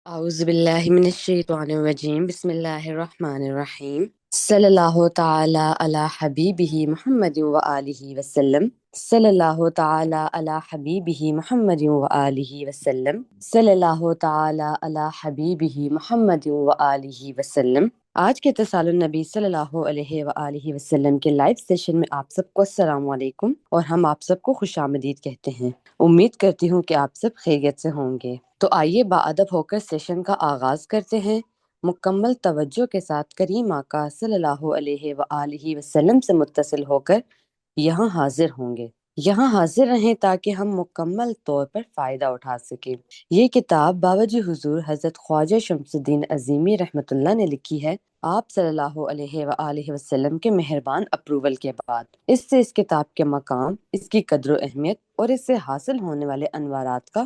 أعوذ بالله من الشيطان الرجيم بسم الله الرحمن الرحيم صلى الله تعالى على حبيبه محمد وآله وسلم صلى الله تعالى على حبيبه محمد وآله وسلم صلى الله تعالى على حبيبه محمد وآله وسلم آج کے اتصال النبی صلی اللہ علیہ وآلہ وسلم کے لائیو سیشن میں آپ سب کو السلام علیکم اور ہم آپ سب کو خوش آمدید کہتے ہیں۔ امید کرتی ہوں کہ آپ سب خیریت سے ہوں گے۔ تو آئیے باادب ہو کر سیشن کا آغاز کرتے ہیں۔ مکمل توجہ کے ساتھ کریم آقا صلی اللہ علیہ وآلہ وسلم سے متصل ہو کر یہاں حاضر ہوں گے۔ یہاں حاضر رہیں تاکہ ہم مکمل طور پر فائدہ اٹھا سکیں۔ یہ کتاب باوجہ حضور حضرت خواجہ شمس الدین عظیمی رحمۃ اللہ نے لکھی ہے، آپ صلی اللہ علیہ وآلہ وسلم کے مہربان اپروول کے بعد۔ اس سے اس کتاب کے مقام، اس کی قدر و اہمیت اور اس سے حاصل ہونے والے انوارات کا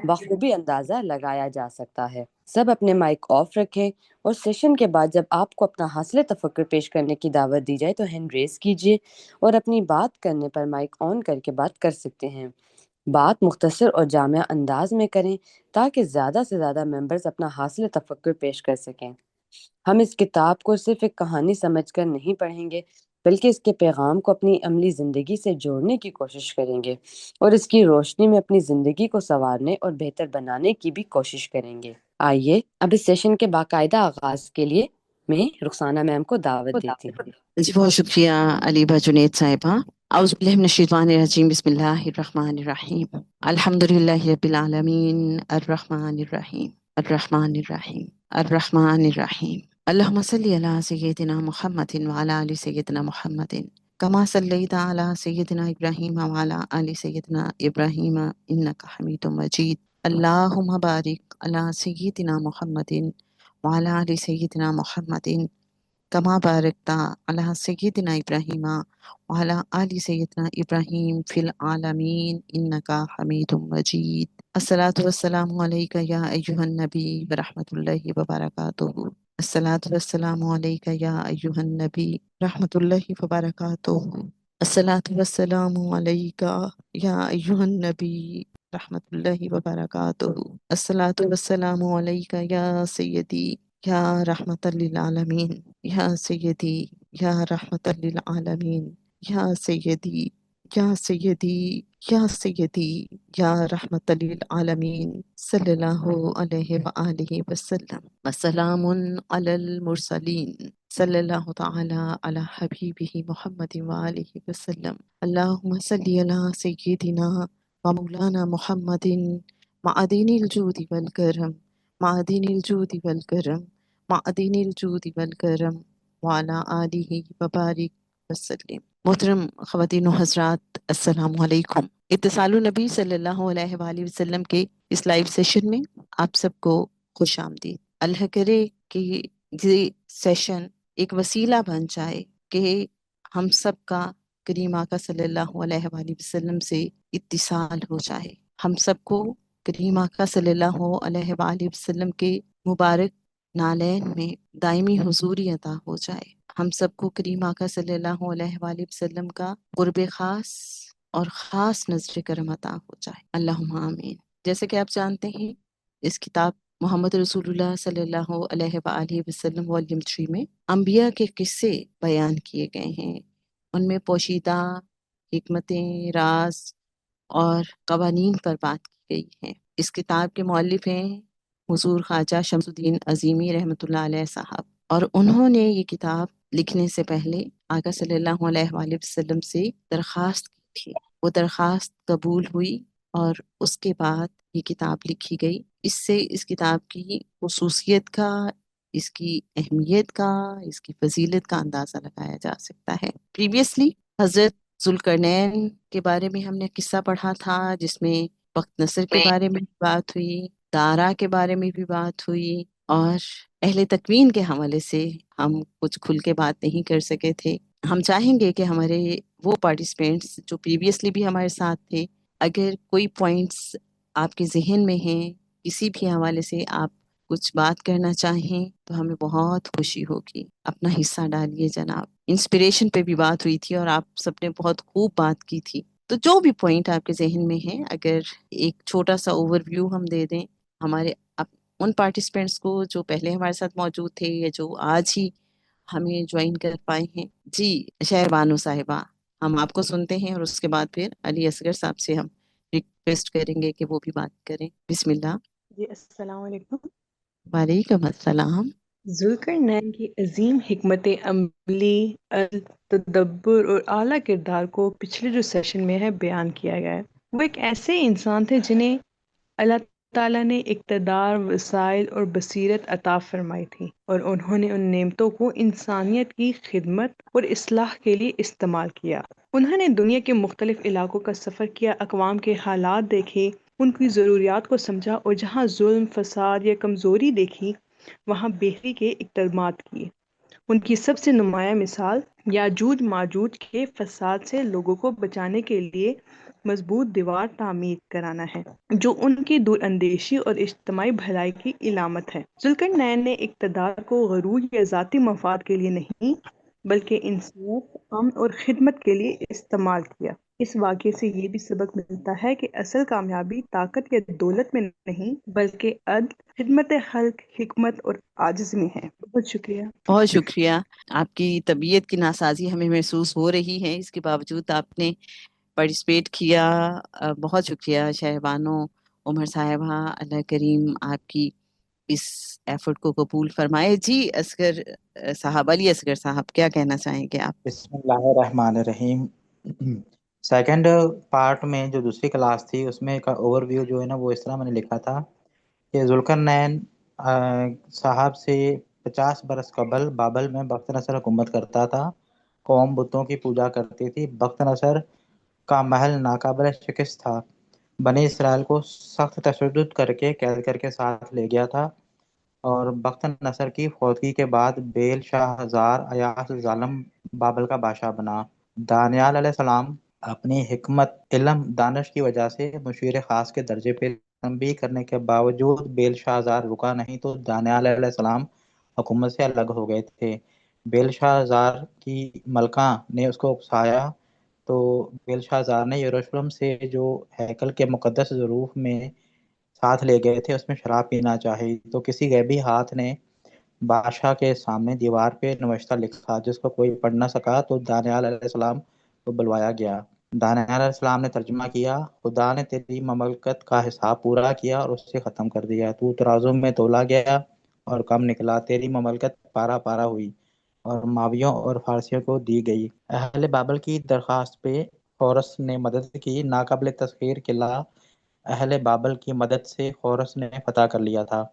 بخوبی اندازہ لگایا جا سکتا ہے۔ سب اپنے مائک آف رکھیں اور سیشن کے بعد جب آپ کو اپنا حاصل تفکر پیش کرنے کی دعوت دی جائے تو ہینڈ ریز کیجیے اور اپنی بات کرنے پر مائک آن کر کے بات کر سکتے ہیں۔ بات مختصر اور جامع انداز میں کریں تاکہ زیادہ سے زیادہ ممبرز اپنا حاصل تفکر پیش کر سکیں۔ ہم اس کتاب کو صرف ایک کہانی سمجھ کر نہیں پڑھیں گے بلکہ اس کے پیغام کو اپنی عملی زندگی سے جوڑنے کی کوشش کریں گے اور اس کی روشنی میں اپنی زندگی کو سنوارنے اور بہتر بنانے کی بھی کوشش کریں گے۔ آئیے اب اس سیشن کے باقاعدہ آغاز کے لیے میں رخسانہ میم کو دعوت دیتی ہوں۔ جی بہت شکریہ علیبہ جنید صاحبہ۔ اعوذ باللہ من الشیطان الرجیم، بسم اللہ الرحمن الرحیم۔ الحمد للہ رب العالمین، الرحمن الرحیم، الرحمن الرحیم، الرحمن الرحیم۔ اللہم صلی علی سیدنا محمد وعلی آل سیدنا محمد کما صلیت علی سیدنا ابراہیم وعلی آل سیدنا ابراہیم انک حمید مجید۔ اللہم بارک علی سیدنا محمد وعلی آل سیدنا محمد کما بارکتا علی سیدنا ابراہیم وعلی آل سیدنا ابراہیم فی العالمین انک حمید مجید۔ الصلاۃ والسلام علیک یا ایہا النبی برحمۃ اللہ وبرکاتہ۔ الصلاۃ والسلام علیک یا ایہا النبی رحمۃ اللہ وبرکاتہ۔ الصلاۃ والسلام علیک یا ایہا النبی رحمۃ اللہ وبرکاتہ۔ الصلاۃ والسلام علیک یا سیدی یا رحمۃ للعالمین، یا سیدی یا رحمۃ للعالمین، یا سیدی یا سیدی یا سیدی یا رحمۃ للعالمین، صلی اللہ علیہ وآلہ وسلم۔ وسلام علی المرسلین، صلی اللہ تعالی علی حبیبہ محمد وآلہ وسلم۔ اللہم صلی علی سیدنا و مولانا محمد معدن الجود والکرم، معدن الجود والکرم، معدن الجود والکرم، وعلی آلہ وبارک وسلم۔ محترم خواتین و حضرات، السلام علیکم۔ اتصال النبی صلی اللہ علیہ وآلہ وسلم کے اس لائیو سیشن میں آپ سب کو خوش آمدید۔ اللہ کرے کہ یہ سیشن ایک وسیلہ بن جائے کہ ہم سب کا کریم آقا صلی اللہ علیہ وآلہ وسلم سے اتصال ہو جائے، ہم سب کو کریم آقا صلی اللہ علیہ وآلہ وسلم کے مبارک نالین میں دائمی حضوری عطا ہو جائے، ہم سب کو کریم آقا صلی اللہ علیہ وآلہ وسلم کا قرب خاص اور خاص نظر کرم عطا ہو جائے، اللہم آمین۔ جیسے کہ آپ جانتے ہیں اس کتاب محمد رسول اللہ صلی اللہ علیہ وآلہ وسلم والیوم 3 میں انبیاء کے قصے بیان کیے گئے ہیں، ان میں پوشیدہ حکمتیں، راز اور قوانین پر بات کی گئی ہے۔ اس کتاب کے مؤلف ہیں حضور خواجہ شمس الدین عظیمی رحمۃ اللہ علیہ صاحب، اور انہوں نے یہ کتاب لکھنے سے پہلے آقا صلی اللہ علیہ وآلہ وسلم سے درخواست کی تھی، وہ درخواست قبول ہوئی اور اس کے بعد یہ کتاب لکھی گئی۔ اس سے اس کتاب کی خصوصیت کا، اس کی اہمیت کا، اس کی فضیلت کا اندازہ لگایا جا سکتا ہے۔ پریویسلی حضرت ذوالقرنین کے بارے میں ہم نے قصہ پڑھا تھا، جس میں بخت نصر کے بارے میں بات ہوئی، دارا کے بارے میں بھی بات ہوئی، اور اہل تکوین کے حوالے سے ہم کچھ کھل کے بات نہیں کر سکے تھے۔ ہم چاہیں گے کہ ہمارے وہ پارٹیسپینٹس جو پریویسلی بھی ہمارے ساتھ تھے، اگر کوئی پوائنٹس آپ کے ذہن میں ہیں، کسی بھی حوالے سے آپ کچھ بات کرنا چاہیں تو ہمیں بہت خوشی ہوگی، اپنا حصہ ڈالیے جناب۔ انسپریشن پہ بھی بات ہوئی تھی اور آپ سب نے بہت خوب بات کی تھی، تو جو بھی پوائنٹ آپ کے ذہن میں ہے، اگر ایک چھوٹا سا اوور ویو ہم دے دیں، ہمارے ان پارٹیسپینٹس کو جو پہلے ہمارے ساتھ موجود تھے یا جو آج ہی ہمیں جوائن کر پائے ہیں. جی شہر بانو صاحبہ، ہم آپ کو سنتے ہیں اور اس کے بعد پھر علی اصغر صاحب سے ہم ریکویسٹ کریں گے کہ وہ بھی بات کریں. بسم اللہ. جی السلام علیکم. وعلیکم السلام. ذوالقرنین کی عظیم حکمت عملی، تدبر اور اعلیٰ کردار کو پچھلے جو سیشن میں ہے بیان کیا گیا ہے. وہ ایک ایسے انسان تھے جنہیں اللہ تعالیٰ نے اقتدار، وسائل اور بصیرت عطا فرمائی تھی، اور انہوں نے ان نعمتوں کو انسانیت کی خدمت اور اصلاح کے لیے استعمال کیا. انہوں نے دنیا کے مختلف علاقوں کا سفر کیا، اقوام کے حالات دیکھے، ان کی ضروریات کو سمجھا، اور جہاں ظلم، فساد یا کمزوری دیکھی وہاں بہتری کے اقدامات کیے. ان کی سب سے نمایاں مثال یاجوج ماجوج کے فساد سے لوگوں کو بچانے کے لیے مضبوط دیوار تعمیر کرانا ہے، جو ان کی دور اندیشی اور اجتماعی بھلائی کی علامت ہے. ذوالقرنین نے اقتدار کو غرور یا ذاتی مفاد کے لیے نہیں بلکہ انصاف، امن اور خدمت کے لیے استعمال کیا. اس واقعے سے یہ بھی سبق ملتا ہے کہ اصل کامیابی طاقت یا دولت میں نہیں بلکہ عدل، خدمت خلق، حکمت اور عاجز میں ہے. بہت شکریہ. بہت شکریہ. آپ کی طبیعت کی ناسازی ہمیں محسوس ہو رہی ہے، اس کے باوجود آپ نے پارٹیسپیٹ کیا. بہت شکریہ شہبانو عمر صاحبہ. اللہ کریم آپ کی اس ایفرٹ کو قبول فرمائے. جی اصغر صاحب، علی اصغر صاحب، کیا کہنا چاہیں گے آپ؟ بسم اللہ الرحمن الرحیم. سیکنڈ پارٹ میں جو دوسری کلاس تھی اس میں کا اوور ویو جو ہے نا وہ اس طرح میں نے لکھا تھا کہ ذوالقرنین صاحب سے 50 برس قبل بابل میں بخت نصر حکومت کرتا تھا. قوم بتوں کی پوجا کرتی تھی. بخت نصر کا محل ناقابل شکست تھا. بنی اسرائیل کو سخت تشدد کر کے قید کر کے ساتھ لے گیا تھا، اور بخت نصر کی فوتگی کے بعد بیل شاہ ہزار ایاس ظالم بابل کا بادشاہ بنا. دانیال علیہ السلام اپنی حکمت، علم، دانش کی وجہ سے مشیر خاص کے درجے پہ تنبیہ کرنے کے باوجود بیل شاہ ہزار رکا نہیں تو دانیال علیہ السلام حکومت سے الگ ہو گئے تھے. بیل شاہ ہزار کی ملکہ نے اس کو اکسایا تو بیل شاہ ہزار نے یروشلم سے جو ہیکل کے مقدس ظروف میں ساتھ لے گئے تھے اس میں شراب پینا چاہی تو کسی غیبی ہاتھ نے بادشاہ کے سامنے دیوار پہ نوشتہ لکھا جس کو کوئی پڑھ نہ سکا تو دانیال علیہ السلام کو بلوایا گیا. دانیال علیہ السلام نے ترجمہ کیا: خدا نے تیری مملکت کا حساب پورا کیا اور اس سے ختم کر دیا. تو ترازو میں تولا گیا اور کم نکلا. تیری مملکت پارا پارا ہوئی اور ماویوں اور فارسیوں کو دی گئی. اہل بابل کی درخواست پہ خورس نے مدد کی. ناقابل تسخیر قلعہ اہل بابل کی مدد سے خورس نے فتح کر لیا تھا.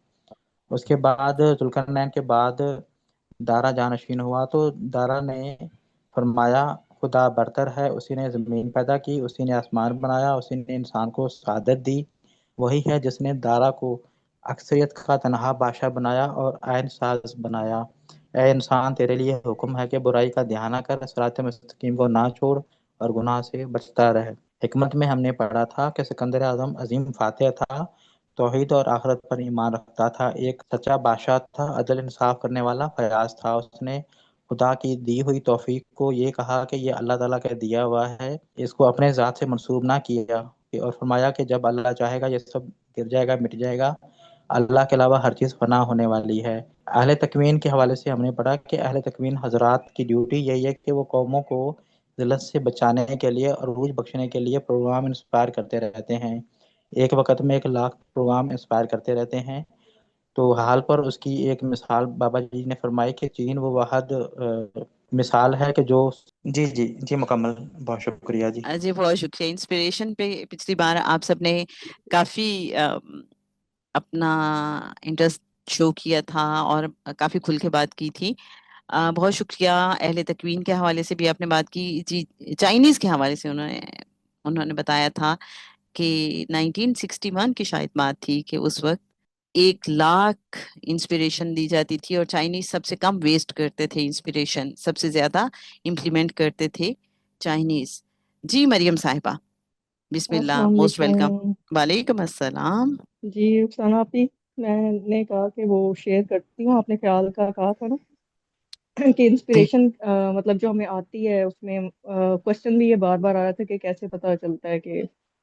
اس کے بعد ذوالقرنین کے بعد دارا جانشین ہوا تو دارا نے فرمایا خدا برتر ہے، اسی نے زمین پیدا کی، اسی نے آسمان بنایا، اسی نے انسان کو سعادت دی. وہی ہے جس نے دارا کو اکثریت کا تنہا بادشاہ بنایا اور آئین ساز بنایا. اے انسان، تیرے لیے حکم ہے کہ برائی کا دھیان نہ کر، صراط مستقیم کو نہ چھوڑ اور گناہ سے بچتا رہے. حکمت میں ہم نے پڑھا تھا کہ سکندر اعظم عظیم فاتح تھا، توحید اور آخرت پر ایمان رکھتا تھا، ایک سچا بادشاہ تھا، عدل انصاف کرنے والا فیاض تھا. اس نے خدا کی دی ہوئی توفیق کو یہ کہا کہ یہ اللہ تعالیٰ کا دیا ہوا ہے، اس کو اپنے ذات سے منسوب نہ کیا، اور فرمایا کہ جب اللہ چاہے گا یہ سب گر جائے گا، مٹ جائے گا. اللہ کے علاوہ ہر چیز فنا ہونے والی ہے. اہل تکوین کے حوالے سے ہم نے پڑھا کہ اہل تکوین حضرات کی ڈیوٹی یہی ہے کہ وہ قوموں کو ذلت سے بچانے کے لیے اور عروج بخشنے کے لیے پروگرام انسپائر کرتے رہتے ہیں. ایک وقت میں 1,00,000 پروگرام انسپائر کرتے رہتے ہیں. تو حال پر اس کی ایک مثال بابا جی نے فرمائی کہ چین وہ واحد مثال ہے کہ جو جی مکمل. بہت شکریہ جی. جی بہت شکریہ. انسپریشن پہ پچھلی بار آپ سب نے کافی اپنا انٹرسٹ شو کیا تھا اور کافی کھل کے بات کی تھی. بہت شکریہ. اہل تکوین کے حوالے سے بھی آپ نے بات کی. جی چائنیز کے حوالے سے انہوں نے بتایا تھا کہ 1961 کی شاید بات تھی کہ اس وقت 1,00,000 انسپریشن دی جاتی تھی اور چائنیز سب سے کم ویسٹ کرتے تھے. انسپریشن سب سے زیادہ امپلیمنٹ کرتے تھے چائنیز. جی مریم صاحبہ بسم اللہ، السلام موسٹ ویلکم. علیکم. وعلیکم السلام. جی رخسانہ آپی، میں نے کہا کہ وہ شیئر کرتی ہوں. آپ نے خیال کا کہا تھا نا کہ جی انسپریشن مطلب جو ہمیں آتی ہے اس میں کوشچن بھی یہ بار بار آ رہا تھا کہ کیسے پتہ چلتا ہے کہ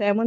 7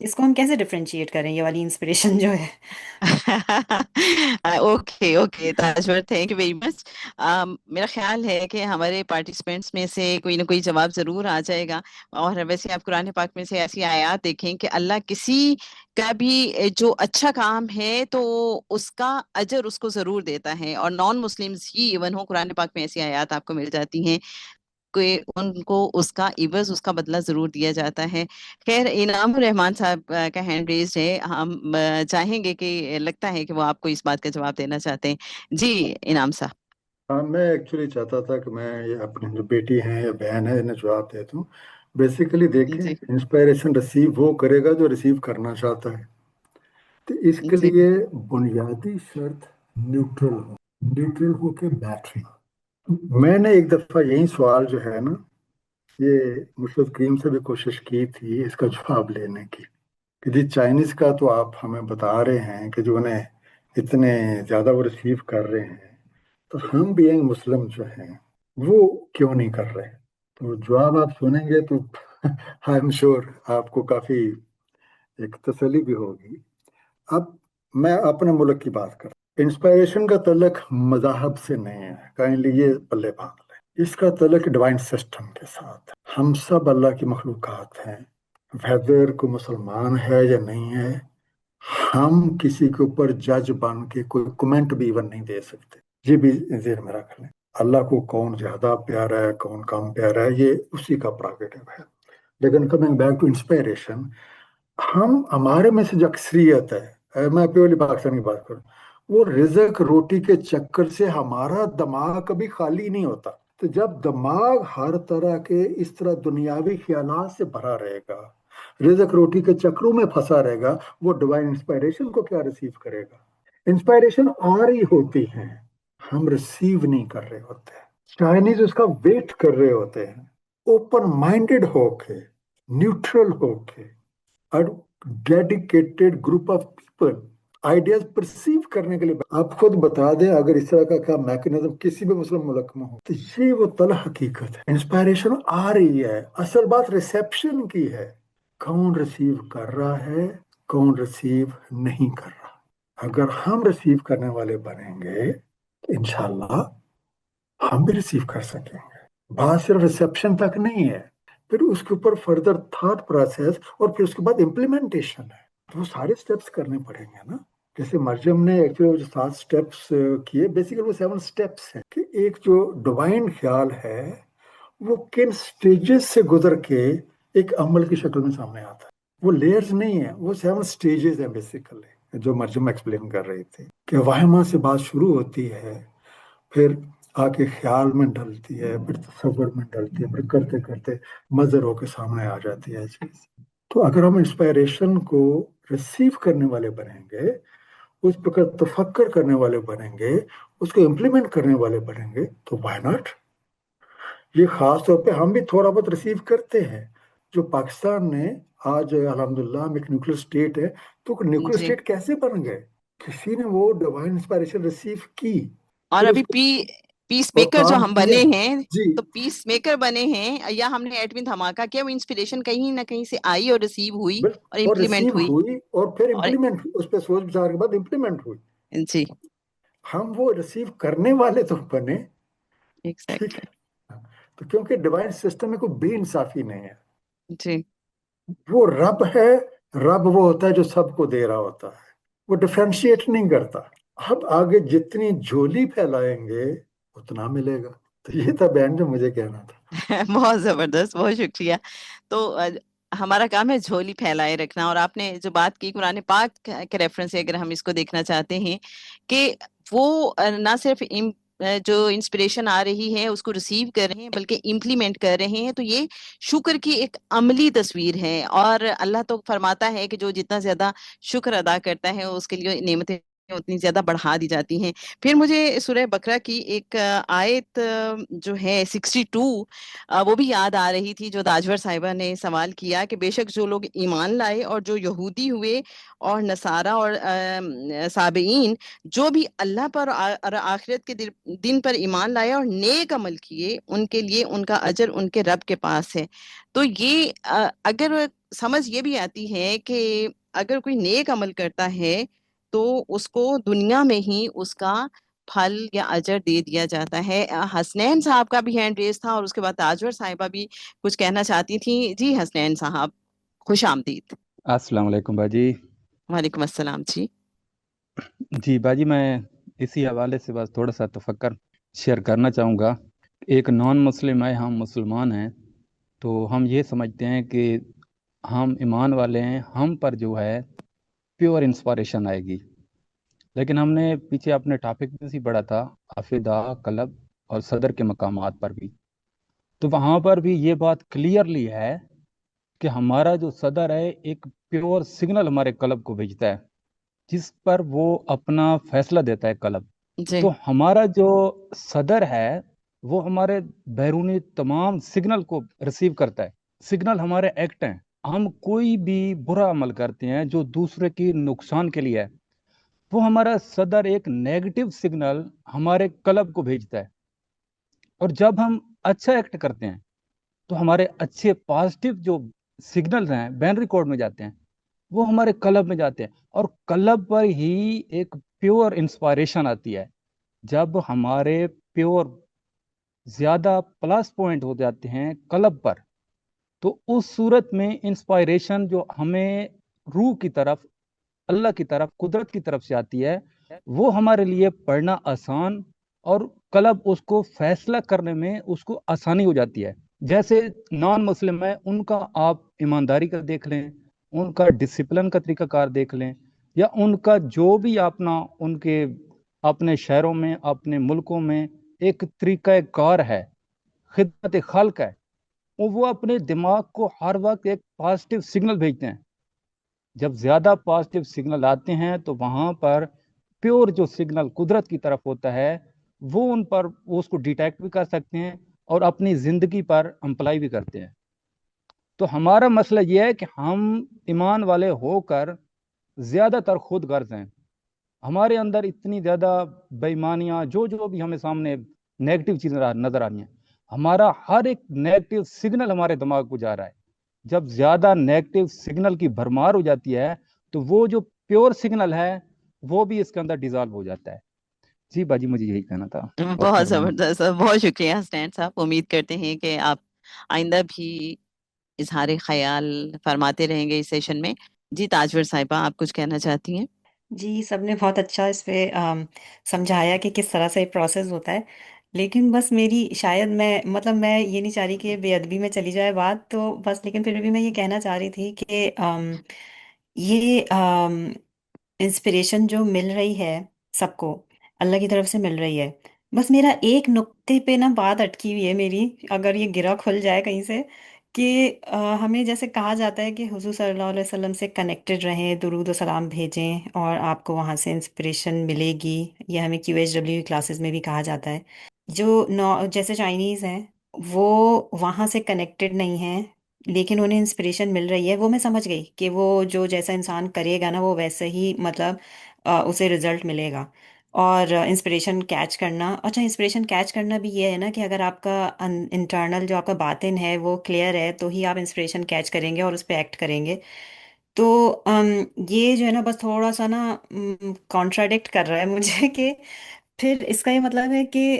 اس کو ہم کیسے ڈفرینشیٹ کریں یہ والی انسپریشن جو ہے؟ Okay okay Tajwar, thank you very much. میرا خیال ہے کہ ہمارے پارٹیسپینٹس میں سے کوئی نہ کوئی جواب ضرور آ جائے گا. اور ویسے آپ قرآن پاک میں سے ایسی آیات دیکھیں کہ اللہ کسی کا بھی جو اچھا کام ہے تو اس کا اجر اس کو ضرور دیتا ہے، اور نان مسلمز ہی ایون ہو، قرآن پاک میں ایسی آیات آپ کو مل جاتی ہیں کہ ان کو اس کا عوض، اس کا بدلہ ضرور دیا جاتا ہے. خیر، انعام الرحمان صاحب کا ہینڈ ریز ہے، ہم چاہیں گے کہ لگتا ہے کہ وہ آپ کو اس بات کا جواب دینا چاہتے ہیں. جی انعام صاحب. ہاں، میں ایکچولی چاہتا تھا کہ میں یہ اپنی جو بیٹی ہیں یا بہن ہے انہیں جواب دیتا ہوں. بیسیکلی دیکھیں، جی انسپائریشن ریسیو وہ کرے گا جو ریسیو کرنا چاہتا ہے. تو اس کے جی لیے بنیادی شرط نیوٹرل ہو کے بیٹھنا. میں نے ایک دفعہ یہی سوال جو ہے نا، یہ مشرف کریم سے بھی کوشش کی تھی اس کا جواب لینے کی کہ جی چائنیز کا تو آپ ہمیں بتا رہے ہیں کہ جو انہیں اتنے زیادہ وہ ریسیو کر رہے ہیں، تو ہم بھی ایک مسلم جو ہیں وہ کیوں نہیں کر رہے؟ تو جواب آپ سنیں گے تو آئی ایم شور آپ کو کافی ایک تسلی بھی ہوگی. اب میں اپنے ملک کی بات کرتا ہوں. انسپائریشن کا تعلق مذاہب سے نہیں ہے، کائنڈلی یہ پلے باندھ لیں. اس کا تعلق ڈیوائن سسٹم کے ساتھ ہے. ہم سب اللہ کی مخلوقات ہیں، ویدر کو مسلمان ہے یا نہیں ہے، ہم کسی کے اوپر جج بن کے کوئی کمنٹ بھی ایون نہیں دے سکتے. یہ بھی ذہن میں رکھ لیں. اللہ کو کون زیادہ پیارا ہے، کون کم پیارا ہے، یہ اسی کا پراگیٹو ہے. لیکن کمنگ بیک ٹو انسپائریشن، ہمارے میں سے جو اکثریت ہے، میں پیورلی پاکستانی بات کروں، وہ رزق روٹی کے چکر سے ہمارا دماغ کبھی خالی نہیں ہوتا. تو جب دماغ ہر طرح کے اس طرح دنیاوی خیالات سے بھرا رہے گا، رزق روٹی کے چکروں میں پھنسا رہے گا، وہ ڈیوائن انسپائریشن کو کیا ریسیو کرے گا؟ انسپائریشن آ رہی ہوتی ہے، ہم ریسیو نہیں کر رہے ہوتے. چائنیز اس کا ویٹ کر رہے ہوتے ہیں، اوپن مائنڈڈ ہو کے، نیوٹرل ہو کے، اور dedicated group of people ideas perceive کرنے کے لیے. آپ خود بتا دیں اگر اس طرح کا میکنزم کسی بھی مسلم ملک میں ہو، تو یہ وہ طلع حقیقت ہے. انسپائریشن آ رہی ہے، اصل بات ریسیپشن کی ہے. کون ریسیو کر رہا ہے، کون ریسیو نہیں کر رہا. اگر ہم ریسیو کرنے والے بنیں گے تو انشاءاللہ ہم بھی ریسیو کر سکیں گے. بات صرف ریسیپشن تک نہیں ہے، پھر اس کے اوپر فردر تھاٹ پروسیس اور پھر اس کے بعد امپلیمنٹیشن ہے. تو وہ سارے سٹیپس کرنے پڑیں گے نا. جیسے مرجم نے ایکچولی جو 7 سٹیپس کیے، بیسیکلی وہ 7 سٹیپس ہیں کہ ایک جو ڈیوائن خیال ہے وہ کن سٹیجز سے گزر کے ایک عمل کی شکل میں سامنے آتا ہے. وہ لیئرز نہیں ہیں، وہ 7 سٹیجز ہیں بیسیکلی، جو مرجم ایکسپلین کر رہی تھی کہ وہمہ سے بات شروع ہوتی ہے، پھر آ کے خیال میں ڈلتی ہے، پھر تصور میں ڈلتی ہے، پھر کرتے کرتے مظہر ہو کے سامنے آ جاتی ہے چیز. تو اگر ہم انسپائریشن کو ریسیو کرنے والے بنیں گے، اس پر تفکر کرنے والے بنیں گے، اس کو امپلیمنٹ کرنے والے بنیں گے، تو وائی ناٹ. یہ خاص طور پہ ہم بھی تھوڑا بہت ریسیو کرتے ہیں. جو پاکستان نے آج الحمدللہ ہم ایک نیوکلیر اسٹیٹ ہے، تو نیوکلیر جی. اسٹیٹ کیسے بن گئے؟ کسی نے وہ ڈیوائن انسپائریشن ریسیو کی، اور پھر اس ابھی کو پیس اور میکر جو کام ہم کیا. بنے ہیں، جی تو پیس میکر بنے ہیں، یا ہم نے ایٹمی دھماکہ کیا، وہ انسپریشن کہیں نہ کہیں سے آئی اور ریسیو ہوئی اور اور امپلیمنٹ ریسیو ہوئی. ہوئی اور پھر اور امپلیمنٹ ہوئی، اس پہ سوچ بچار کے بعد امپلیمنٹ ہوئی. جی ہم وہ ریسیو کرنے والے تو بنے. ٹھیک ایگزیکٹلی. ہے، تو کیونکہ ڈیوائن سسٹم میں کوئی بے انصافی نہیں ہے. جی وہ رب ہے، رب وہ ہوتا ہے جو سب کو دے رہا ہوتا ہے، وہ ڈیفرینشیٹ نہیں کرتا. اب آگے جتنی جھولی پھیلائیں گے اتنا ملے گا. تو یہ تھا بہن جو مجھے کہنا تھا. بہت زبردست، بہت شکریہ. تو ہمارا کام ہے جھولی پھیلائے رکھنا. اور آپ نے جو بات کی قرآن پاک کے ریفرنس سے اگر ہم اس کو دیکھنا چاہتے ہیں کہ وہ نہ صرف جو انسپریشن آ رہی ہے اس کو ریسیو کر رہے ہیں بلکہ امپلیمنٹ کر رہے ہیں، تو یہ شکر کی ایک عملی تصویر ہے. اور اللہ تو فرماتا ہے کہ جو جتنا زیادہ شکر ادا کرتا ہے اس کے لیے نعمتیں اتنی زیادہ بڑھا دی جاتی ہیں. پھر مجھے سورہ بقرہ کی ایک آیت جو ہے 62 وہ بھی یاد آ رہی تھی، جو تاجور صاحبہ نے سوال کیا کہ بے شک جو لوگ ایمان لائے اور جو یہودی ہوئے اور نصارہ اور سابعین، جو بھی اللہ پر اور آخرت کے دن پر ایمان لائے اور نیک عمل کیے، ان کے لیے ان کا اجر ان کے رب کے پاس ہے. تو یہ اگر سمجھ یہ بھی آتی ہے کہ اگر کوئی نیک عمل کرتا ہے تو اس کو دنیا میں ہی اس کا پھل یا اجر دے دیا جاتا ہے۔ حسنین صاحب کا بھی ہینڈ ریز تھا اور اس کے بعد تاجور صاحبہ بھی کچھ کہنا چاہتی تھیں۔ جی حسنین صاحب، خوش آمدید۔ السلام علیکم باجی۔ وعلیکم السلام جی۔ جی باجی، میں اسی حوالے سے بس تھوڑا سا تفکر شیئر کرنا چاہوں گا۔ ایک نان مسلم ہے، ہم مسلمان ہیں، تو ہم یہ سمجھتے ہیں کہ ہم ایمان والے ہیں، ہم پر جو ہے پیور انسپائریشن آئے گی، لیکن ہم نے پیچھے اپنے ٹاپک میں سے پڑھا تھا عقیدہ، قلب اور صدر کے مقامات پر بھی، تو وہاں پر بھی یہ بات کلیئرلی ہے کہ ہمارا جو صدر ہے ایک پیور سگنل ہمارے قلب کو بھیجتا ہے، جس پر وہ اپنا فیصلہ دیتا ہے قلب۔ جی تو ہمارا جو صدر ہے وہ ہمارے بیرونی تمام سگنل کو ریسیو کرتا ہے۔ سگنل ہمارے ایکٹ ہیں، ہم کوئی بھی برا عمل کرتے ہیں جو دوسرے کی نقصان کے لیے ہے، وہ ہمارا صدر ایک نیگیٹو سگنل ہمارے قلب کو بھیجتا ہے، اور جب ہم اچھا ایکٹ کرتے ہیں تو ہمارے اچھے پازیٹیو جو سگنلز ہیں بینری کوڈ میں جاتے ہیں، وہ ہمارے قلب میں جاتے ہیں، اور قلب پر ہی ایک پیور انسپائریشن آتی ہے۔ جب ہمارے پیور زیادہ پلس پوائنٹ ہو جاتے ہیں قلب پر، تو اس صورت میں انسپائریشن جو ہمیں روح کی طرف، اللہ کی طرف، قدرت کی طرف سے آتی ہے، وہ ہمارے لیے پڑھنا آسان، اور قلب اس کو فیصلہ کرنے میں اس کو آسانی ہو جاتی ہے۔ جیسے نان مسلم ہے، ان کا آپ ایمانداری کا دیکھ لیں، ان کا ڈسپلن کا طریقہ کار دیکھ لیں، یا ان کا جو بھی اپنا ان کے اپنے شہروں میں، اپنے ملکوں میں ایک طریقہ کار ہے، خدمت خلق ہے، وہ اپنے دماغ کو ہر وقت ایک پازیٹیو سگنل بھیجتے ہیں۔ جب زیادہ پازیٹیو سگنل آتے ہیں تو وہاں پر پیور جو سگنل قدرت کی طرف ہوتا ہے، وہ ان پر وہ اس کو ڈیٹیکٹ بھی کر سکتے ہیں اور اپنی زندگی پر امپلائی بھی کرتے ہیں۔ تو ہمارا مسئلہ یہ ہے کہ ہم ایمان والے ہو کر زیادہ تر خود غرض ہیں، ہمارے اندر اتنی زیادہ بے ایمانیاں جو بھی ہمیں سامنے نیگیٹو چیزیں نظر آ رہی ہیں، ہمارا ہر ایک نیگیٹو سگنل ہمارے دماغ کو جا رہا ہے۔ جب زیادہ نیگیٹو سگنل کی بھرمار ہو جاتی ہے تو وہ جو پیور سگنل ہے وہ بھی اس کے اندر ڈیزالو ہو جاتا ہے۔ جی باجی، مجھے یہی کہنا تھا۔ بہت زبردست، بہت شکریہ حسنین صاحب۔ امید کرتے ہیں کہ آپ آئندہ بھی اظہار خیال فرماتے رہیں گے اس سیشن میں۔ جی تاجور صاحبہ، آپ کچھ کہنا چاہتی ہیں؟ جی، سب نے بہت اچھا اس پہ سمجھایا کہ کس طرح سے پروسیس ہوتا ہے، لیکن بس میری شاید میں یہ نہیں چاہ رہی کہ بے ادبی میں چلی جائے بات، تو بس لیکن پھر بھی میں یہ کہنا چاہ رہی تھی کہ یہ انسپریشن جو مل رہی ہے سب کو، اللہ کی طرف سے مل رہی ہے، بس میرا ایک نقطے پہ نا بات اٹکی ہوئی ہے میری، اگر یہ گرہ کھل جائے کہیں سے، کہ ہمیں جیسے کہا جاتا ہے کہ حضور صلی اللہ علیہ وسلم سے کنیکٹڈ رہیں، درود و سلام بھیجیں اور آپ کو وہاں سے انسپریشن ملے گی، یہ ہمیں QHW کلاسز میں بھی کہا جاتا ہے۔ جو جیسے چائنیز ہیں وہ وہاں سے کنیکٹڈ نہیں ہیں لیکن انہیں انسپریشن مل رہی ہے، وہ میں سمجھ گئی کہ وہ جو جیسا انسان کرے گا نا وہ ویسے ہی مطلب اسے رزلٹ ملے گا۔ اور انسپریشن کیچ کرنا، اچھا انسپریشن کیچ کرنا بھی یہ ہے نا کہ اگر آپ کا انٹرنل جو آپ کا باطن ہے وہ کلیئر ہے تو ہی آپ انسپریشن کیچ کریں گے اور اس پہ ایکٹ کریں گے۔ تو یہ جو ہے نا بس تھوڑا سا نا کانٹراڈکٹ کر رہا ہے مجھے کہ پھر اس کا یہ مطلب ہے کہ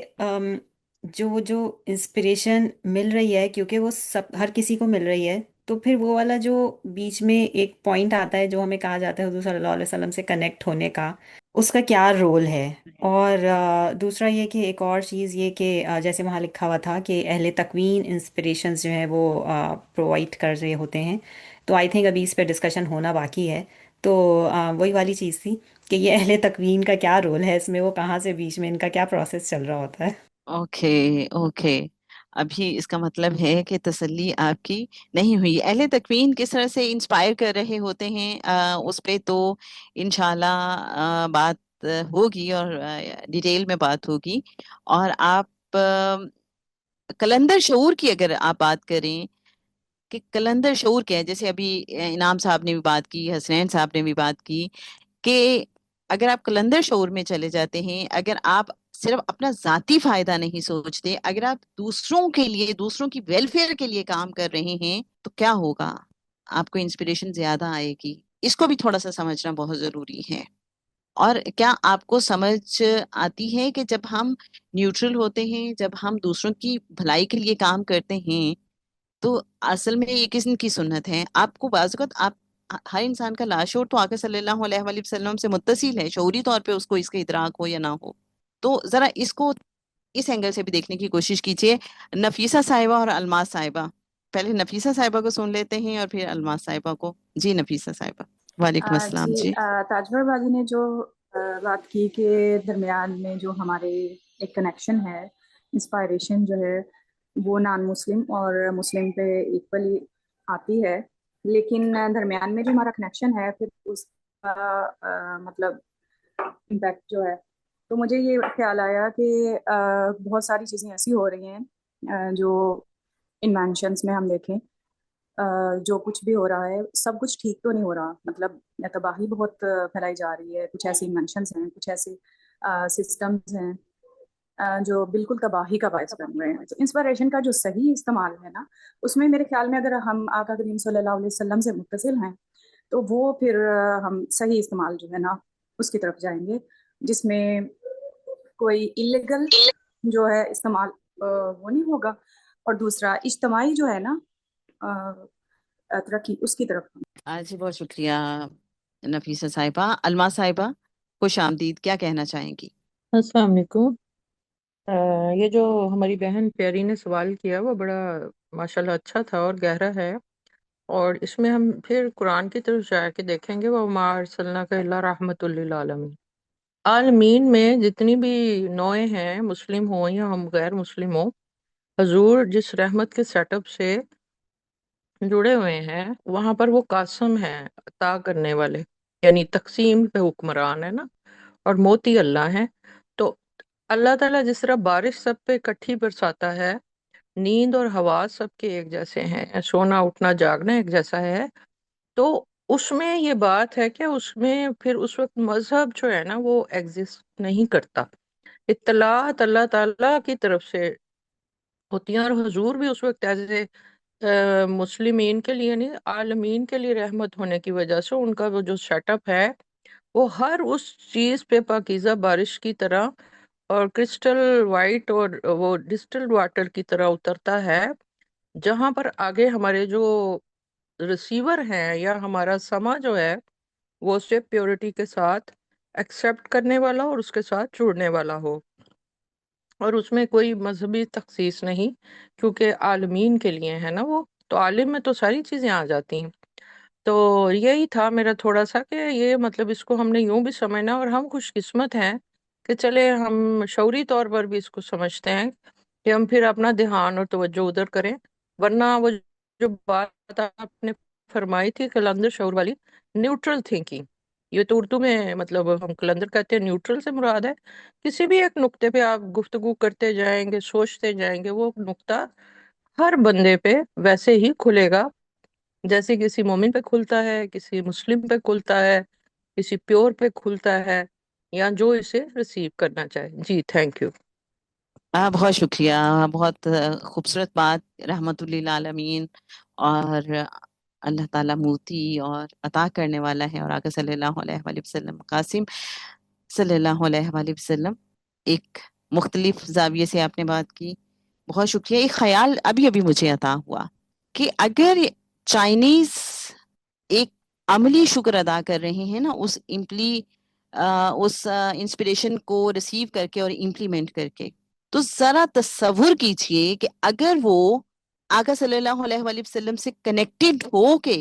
جو انسپریشن مل رہی ہے کیونکہ وہ سب ہر کسی کو مل رہی ہے، تو پھر وہ والا جو بیچ میں ایک پوائنٹ آتا ہے جو ہمیں کہا جاتا ہے حضور صلی اللہ علیہ وسلم سے کنیکٹ ہونے کا، اس کا کیا رول ہے؟ اور دوسرا یہ کہ ایک اور چیز یہ کہ جیسے وہاں لکھا ہوا تھا کہ اہل تکوین انسپریشنز جو ہیں وہ پرووائڈ کر رہے ہوتے ہیں، تو آئی تھنک ابھی اس پہ ڈسکشن ہونا باقی ہے، تو وہی والی چیز تھی کہ یہ اہل تکوین کا کیا رول ہے اس میں، وہ کہاں سے بیچ میں ان کا کیا پروسیس چل رہا ہوتا ہے؟ اوکے، ابھی اس کا مطلب ہے کہ تسلی آپ کی نہیں ہوئی۔ اہل تکوین کس طرح سے انسپائر کر رہے ہوتے ہیں اس پہ تو انشاءاللہ بات ہوگی اور ڈیٹیل میں بات ہوگی۔ اور آپ کلندر شعور کی اگر آپ بات کریں کہ کلندر شعور کیا ہے، جیسے ابھی انعام صاحب نے بھی بات کی، حسنین صاحب نے بھی بات کی کہ اگر آپ کلندر شعور میں چلے جاتے ہیں، اگر آپ صرف اپنا ذاتی فائدہ نہیں سوچتے، اگر آپ دوسروں کے لیے، دوسروں کی ویلفیئر کے لیے کام کر رہے ہیں تو کیا ہوگا؟ آپ کو انسپریشن زیادہ آئے گی. اس کو بھی تھوڑا سا سمجھنا بہت ضروری ہے. اور کیا آپ کو سمجھ آتی ہے کہ جب ہم نیوٹرل ہوتے ہیں، جب ہم دوسروں کی بھلائی کے لیے کام کرتے ہیں، تو اصل میں یہ کس کی سنت ہے؟ آپ کو بعض اوقات ہر انسان کا لاشعور تو آقا صلی اللہ علیہ وآلہ وسلم سے متصل ہے، شعوری طور پہ اس کو اس کا ادراک ہو یا نہ ہو. تو ذرا اس کو اس اینگل سے بھی دیکھنے کی کوشش کیجیے. نفیسہ صاحبہ اور الماس صاحبہ، پہلے نفیسہ صاحبہ کو سن لیتے ہیں اور پھر الماس صاحبہ کو. جی نفیسہ صاحبہ. وعلیکم السلام. جی جی تاجور باجی نے جو بات کی کہ درمیان میں جو ہمارے ایک کنیکشن ہے، انسپائریشن جو ہے وہ نان مسلم اور مسلم پہ ایکولی آتی ہے، لیکن درمیان میں جو ہمارا کنیکشن ہے پھر اس کا مطلب امپیکٹ جو ہے، تو مجھے یہ خیال آیا کہ بہت ساری چیزیں ایسی ہو رہی ہیں جو انوینشنس میں ہم دیکھیں جو کچھ بھی ہو رہا ہے سب کچھ ٹھیک تو نہیں ہو رہا، مطلب تباہی بہت پھیلائی جا رہی ہے. کچھ ایسی انوینشنس ہیں، کچھ ایسے سسٹمز ہیں جو بالکل تباہی کا باعث بن رہے ہیں. تو انسپائریشن کا جو صحیح استعمال ہے نا، اس میں میرے خیال میں اگر ہم آقا کریم صلی اللہ علیہ وسلم سے متصل ہیں تو وہ پھر ہم صحیح استعمال جو ہے نا اس کی طرف جائیں گے، جس میں کوئی ایلیگل جو ہے استعمال وہ نہیں ہوگا، اور دوسرا اجتماعی جو ہے نا ترقی اس کی طرف. جی بہت شکریہ نفیسہ صاحبہ. الماس صاحبہ خوش آمدید، کیا کہنا چاہیں گی؟ السلام علیکم. یہ جو ہماری بہن پیاری نے سوال کیا وہ بڑا ماشاءاللہ اچھا تھا اور گہرا ہے، اور اس میں ہم پھر قرآن کی طرف جا کے دیکھیں گے وَمَا أَرْسَلْنَاكَ إِلَّا رَحْمَةً لِّلْعَالَمِينَ. عالمین میں جتنی بھی نوعیں ہیں، مسلم ہوں یا ہم غیر مسلم ہوں، حضور جس رحمت کے سیٹ اپ سے جڑے ہوئے ہیں وہاں پر وہ قاسم ہیں، عطا کرنے والے، یعنی تقسیم پہ حکمران ہے نا، اور موتی اللہ ہیں. تو اللہ تعالیٰ جس طرح بارش سب پہ اکٹھی برساتا ہے، نیند اور حواس سب کے ایک جیسے ہیں، سونا اٹھنا جاگنا ایک جیسا ہے، تو اس میں یہ بات ہے کہ اس میں پھر اس وقت مذہب جو ہے نا وہ ایگزسٹ نہیں کرتا. اطلاعات اللہ تعالیٰ کی طرف سے ہوتی ہیں، اور حضور بھی اس وقت ایز اے مسلمین کے لیے نہیں، عالمین کے لیے رحمت ہونے کی وجہ سے ان کا وہ جو سیٹ اپ ہے وہ ہر اس چیز پہ پاکیزہ بارش کی طرح اور کرسٹل وائٹ اور وہ ڈسٹلڈ واٹر کی طرح اترتا ہے، جہاں پر آگے ہمارے جو ریسیور ہیں یا ہمارا سما جو ہے وہ اسے پیورٹی کے ساتھ ایکسیپٹ کرنے والا اور اس کے ساتھ جڑنے والا ہو، اور اس میں کوئی مذہبی تخصیص نہیں، کیونکہ عالمین کے لیے ہے نا وہ، تو عالم میں تو ساری چیزیں آ جاتی ہیں. تو یہی تھا میرا تھوڑا سا کہ یہ مطلب اس کو ہم نے یوں بھی سمجھنا، اور ہم خوش قسمت ہیں کہ چلے ہم شعوری طور پر بھی اس کو سمجھتے ہیں کہ ہم پھر اپنا دھیان اور توجہ ادھر کریں، ورنہ وہ جو بات آپ نے فرمائی تھی قلندر شعور والی، نیوٹرل تھنکنگ، یہ تو اردو میں مطلب ہم قلندر کہتے ہیں، نیوٹرل سے مراد ہے کسی بھی ایک نقطے پہ آپ گفتگو کرتے جائیں گے، سوچتے جائیں گے، وہ نقطہ ہر بندے پہ ویسے ہی کھلے گا جیسے کسی مومن پہ کھلتا ہے، کسی مسلم پہ کھلتا ہے، کسی پیور پہ کھلتا ہے، یا جو اسے ریسیو کرنا چاہے. جی تھینک یو. بہت شکریہ. بہت خوبصورت بات. رحمت للعالمین، اور اللہ تعالیٰ موتی اور عطا کرنے والا ہے، اور آقا صلی اللہ علیہ وآلہ وسلم قاسم صلی اللہ علیہ وآلہ وسلم. ایک مختلف زاویے سے آپ نے بات کی، بہت شکریہ. ایک خیال ابھی ابھی مجھے عطا ہوا کہ اگر چائنیز ایک عملی شکر ادا کر رہے ہیں نا اس اس انسپریشن کو ریسیو کر کے اور امپلیمنٹ کر کے، تو ذرا تصور کیجئے کہ اگر وہ آقا صلی اللہ علیہ وآلہ وسلم سے کنیکٹڈ ہو کے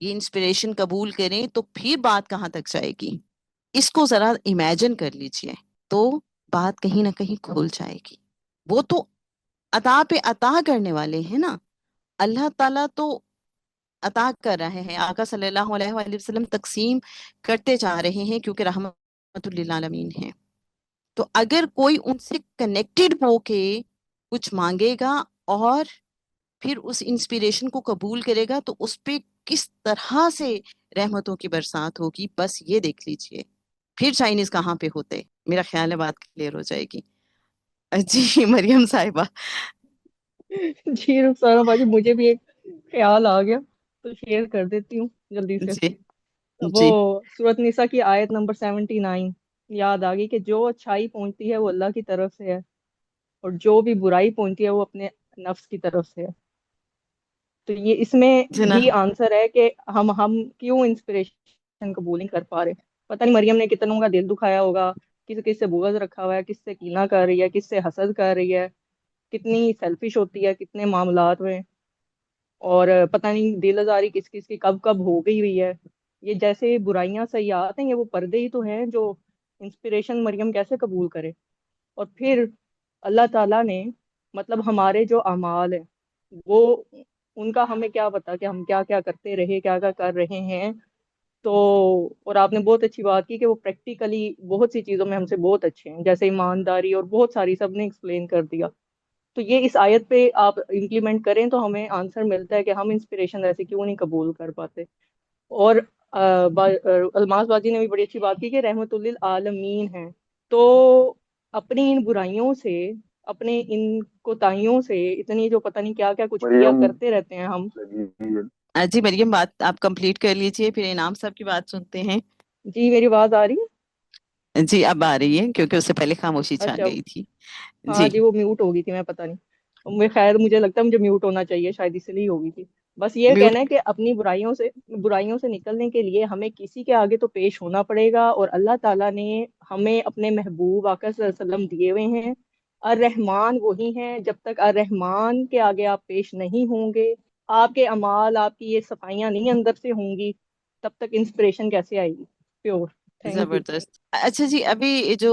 یہ انسپریشن قبول کریں تو پھر بات کہاں تک جائے گی. اس کو ذرا امیجن کر لیجئے، تو بات کہیں نہ کہیں کھل جائے گی. وہ تو عطا پہ عطا کرنے والے ہیں نا، اللہ تعالیٰ تو عطا کر رہے ہیں، آقا صلی اللہ علیہ وآلہ وسلم تقسیم کرتے جا رہے ہیں کیونکہ رحمت للعالمین ہیں. تو اگر کوئی ان سے کنیکٹڈ ہو کے کچھ مانگے گا اور پھر اس انسپیریشن کو قبول کرے گا تو اس پہ کس طرح سے رحمتوں کی برسات ہوگی، بس یہ دیکھ لیجئے. پھر چائنیز کہاں پہ ہوتے، میرا خیال ہے بات کلیئر ہو جائے گی. جی مریم صاحبہ. جی رخسانہ باجی، مجھے بھی ایک خیال آ گیا تو شیئر کر دیتی ہوں جلدی سے. جی وہ جی سورۃ نساء کی آیت نمبر 79 یاد آ گئی کہ جو اچھائی پہنچتی ہے وہ اللہ کی طرف سے ہے اور جو بھی برائی پہنچتی ہے وہ اپنے نفس کی طرف سے ہے. تو یہ اس میں جنا ہی آنسر ہے کہ ہم کیوں انسپریشن قبول نہیں کر پا رہے. پتہ نہیں مریم نے کتنوں کا دل دکھایا ہوگا, کس سے بغض رکھا ہوا ہے, کس سے کینہ کر رہی ہے, کس سے حسد کر رہی ہے, کتنی سیلفش ہوتی ہے کتنے معاملات میں, اور پتہ نہیں دل آزاری کس کس کی کب کب ہو گئی ہوئی ہے. یہ جیسے برائیاں سیاحت ہیں, یہ وہ پردے ہی تو ہیں جو انسپریشن مریم کیسے قبول کرے. اور پھر اللہ تعالیٰ نے مطلب ہمارے جو اعمال ہیں وہ ان کا ہمیں کیا پتا کہ ہم کیا کیا کرتے رہے, کیا کیا کر رہے ہیں. تو اور آپ نے بہت اچھی بات کی کہ وہ پریکٹیکلی بہت سی چیزوں میں ہم سے بہت اچھے ہیں, جیسے ایمانداری اور بہت ساری, سب نے ایکسپلین کر دیا. تو یہ اس آیت پہ آپ امپلیمنٹ کریں تو ہمیں آنسر ملتا ہے کہ ہم انسپریشن ایسے کیوں نہیں قبول کر پاتے. اور الماس باجی نے بھی بڑی اچھی بات کی کہ رحمت للعالمین ہیں, تو اپنی ان برائیوں سے, اپنے ان کوتاہیوں سے, اتنی جو پتہ نہیں کیا کیا کچھ کیا کرتے رہتے ہیں ہم. جی مریم بات آپ کمپلیٹ کر لیجئے, پھر انعام صاحب کی بات سنتے ہیں. جی میری آواز آ رہی ہے؟ جی اب آ رہی ہے, کیونکہ اس سے پہلے خاموشی چھا اچھا, گئی تھی. ہاں جی جی وہ میوٹ ہو گئی تھی, میں پتہ نہیں, خیر مجھے لگتا ہے مجھے میوٹ ہونا چاہیے, شاید اس لیے ہو گئی تھی. بس یہ میوٹ. کہنا ہے کہ اپنی برائیوں سے نکلنے کے لیے ہمیں کسی کے آگے تو پیش ہونا پڑے گا, اور اللہ تعالیٰ نے ہمیں اپنے محبوب آقا صلی اللہ علیہ وسلم دیے ہوئے ہیں. الرحمن وہی ہیں, جب تک الرحمن کے آگے آپ پیش نہیں ہوں گے, آپ کے اعمال, آپ کی یہ صفائیاں نہیں اندر سے ہوں گی, تب تک انسپریشن کیسے آئے گی پیور. Thank you. زبردست. اچھا جی, ابھی جو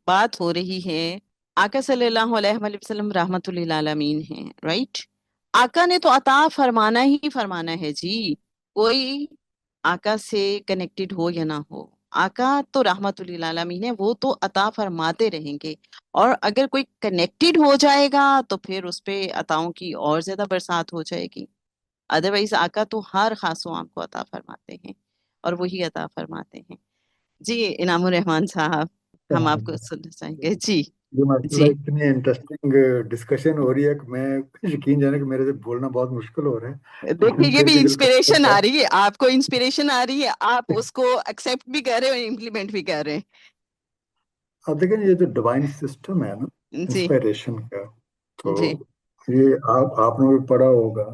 بات ہو رہی ہے, آقا صلی اللہ علیہ وآلہ وسلم رحمت للعالمین ہیں, رائٹ. آقا نے تو عطا فرمانا ہی فرمانا ہے جی, کوئی آقا سے کنیکٹڈ ہو یا نہ ہو, آقا تو رحمت للعالمین ہے, وہ تو عطا فرماتے رہیں گے. اور اگر کوئی کنیکٹڈ ہو جائے گا تو پھر اس پہ عطاؤں کی اور زیادہ برسات ہو جائے گی. ادروائز آقا تو ہر خاص و عام کو عطا فرماتے ہیں, اور وہی عطا فرماتے ہیں. جی انعام الرحمان صاحب, ہم آپ کو سننا چاہیں گے. جی یہ ماشاء جی. اللہ اتنی انٹرسٹنگ ڈسکشن ہو رہی ہے کہ میں یقین جانے کہ میرے سے بولنا بہت مشکل ہو رہا ہے. دیکھیے یہ دل بھی کے دل انسپریشن آ رہی ہے, آپ کو انسپریشن آ رہی ہے, آپ اس کو ایکسیپٹ بھی کر رہے ہیں اور امپلیمنٹ بھی کر رہے ہیں. اب دیکھیں یہ جو ڈیوائن سسٹم ہے نا جی انسپائریشن کا, تو جی یہ آپ نے بھی پڑھا ہوگا,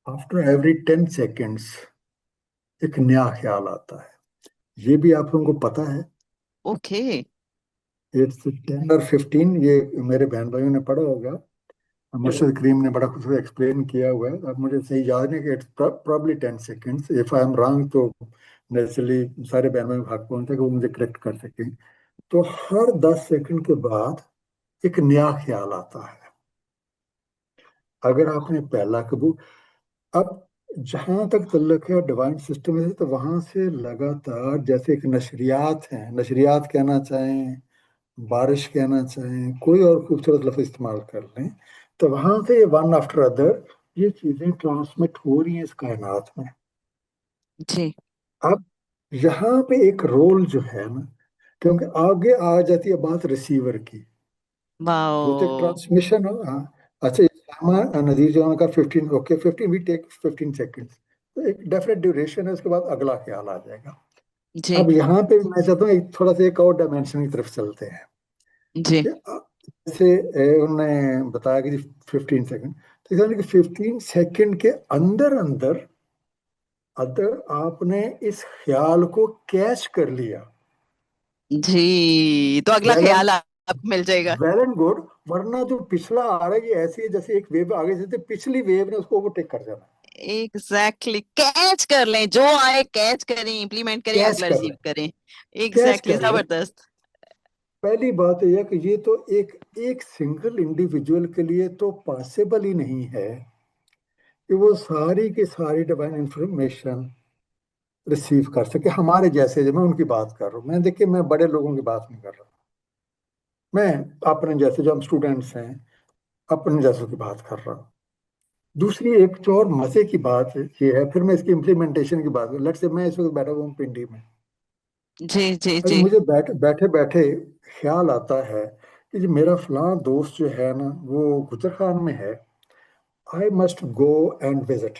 آفٹر ایوری 10 سیکنڈس ایک نیا خیال آتا ہے. یہ بھی آپ لوگوں کو پتا ہے. اوکے. 10 اور 15 یہ میرے بہن بھائیوں نے پڑھا ہوگا, مرشد کریم نے بڑا خوبصورت ایکسپلین کیا ہوا ہے. اب مجھے صحیح یاد نہیں کہ it's probably 10 seconds. If I am wrong تو نیچرلی سارے بہن بھائی حق پہنچتا ہے کہ وہ مجھے کریکٹ کر سکیں. تو ہر 10 سیکنڈ کے بعد ایک نیا خیال آتا ہے. اگر آپ نے پہلا قبول, اب جہاں تک تعلق ہے ڈیوائن سسٹم سے, تو وہاں سے لگاتار جیسے ایک نشریات ہیں, نشریات کہنا چاہیں, بارش کہنا چاہیں, کوئی اور خوبصورت لفظ استعمال کر لیں, تو وہاں سے ون آفٹر ادر یہ چیزیں ٹرانسمٹ ہو رہی ہیں اس کائنات میں. جی اب یہاں پہ ایک رول جو ہے نا, کیونکہ آگے آ جاتی ہے بات ریسیور کی, وہ تو ایک واو. ٹرانسمیشن ہو. ہاں اچھا, نذیر جوان کا 15, اوکے 15 وی ٹیک 15 سیکنڈ, تو ایک ڈیفینیٹ ڈیوریشن ہے, اس کے بعد اگلا خیال آ جائے گا. جی اب یہاں پہ میں چاہتا ہوں تھوڑا سا ایک اور ڈائمینشن کی طرف چلتے ہیں. جی جیسے انہوں نے بتایا کہ 15 سیکنڈ, تو 15 سیکنڈ کے اندر اندر اگر آپ نے اس خیال کو کیچ کر لیا, جی, تو اگلا ویل خیال آپ کو مل جائے گا. ویل اینڈ گڈ, ورنہ جو پچھلا آ رہا ہے یہ ایسی ہے جیسے ایک ویو آگے سے پچھلی ویو نے اس کو اوورٹیک کر جانا. ایگزیکٹلی, کیچ کر لیں, جو آئے کیچ کریں, امپلیمنٹ کریں, کیچ اگلا کر ریسیو لیں, کریں. کیچ ایگزیکٹلی, کر لیں. زبردست. پہلی بات یہ ہے کہ یہ تو ایک سنگل انڈیویجول کے لیے تو پاسبل ہی نہیں ہے کہ وہ ساری کی ساری ڈیوائن انفارمیشن ریسیو کر سکے. ہمارے جیسے جو, میں ان کی بات کر رہا ہوں, میں دیکھیے میں بڑے لوگوں کی بات نہیں کر رہا, میں اپنے جیسے جو ہم اسٹوڈنٹس ہیں اپنے جیسوں کی بات کر رہا ہوں. دوسری ایک اور مزے کی بات یہ ہے, پھر میں اس کی امپلیمنٹیشن کی بات کروں. لیٹس سے میں اس وقت بیٹھا ہوں پنڈی میں, جی جی ابھی جی مجھے بیٹھے بیٹھے خیال آتا ہے کہ جو میرا فلاں دوست جو ہے نا وہ گجر خان میں ہے, I must go and visit.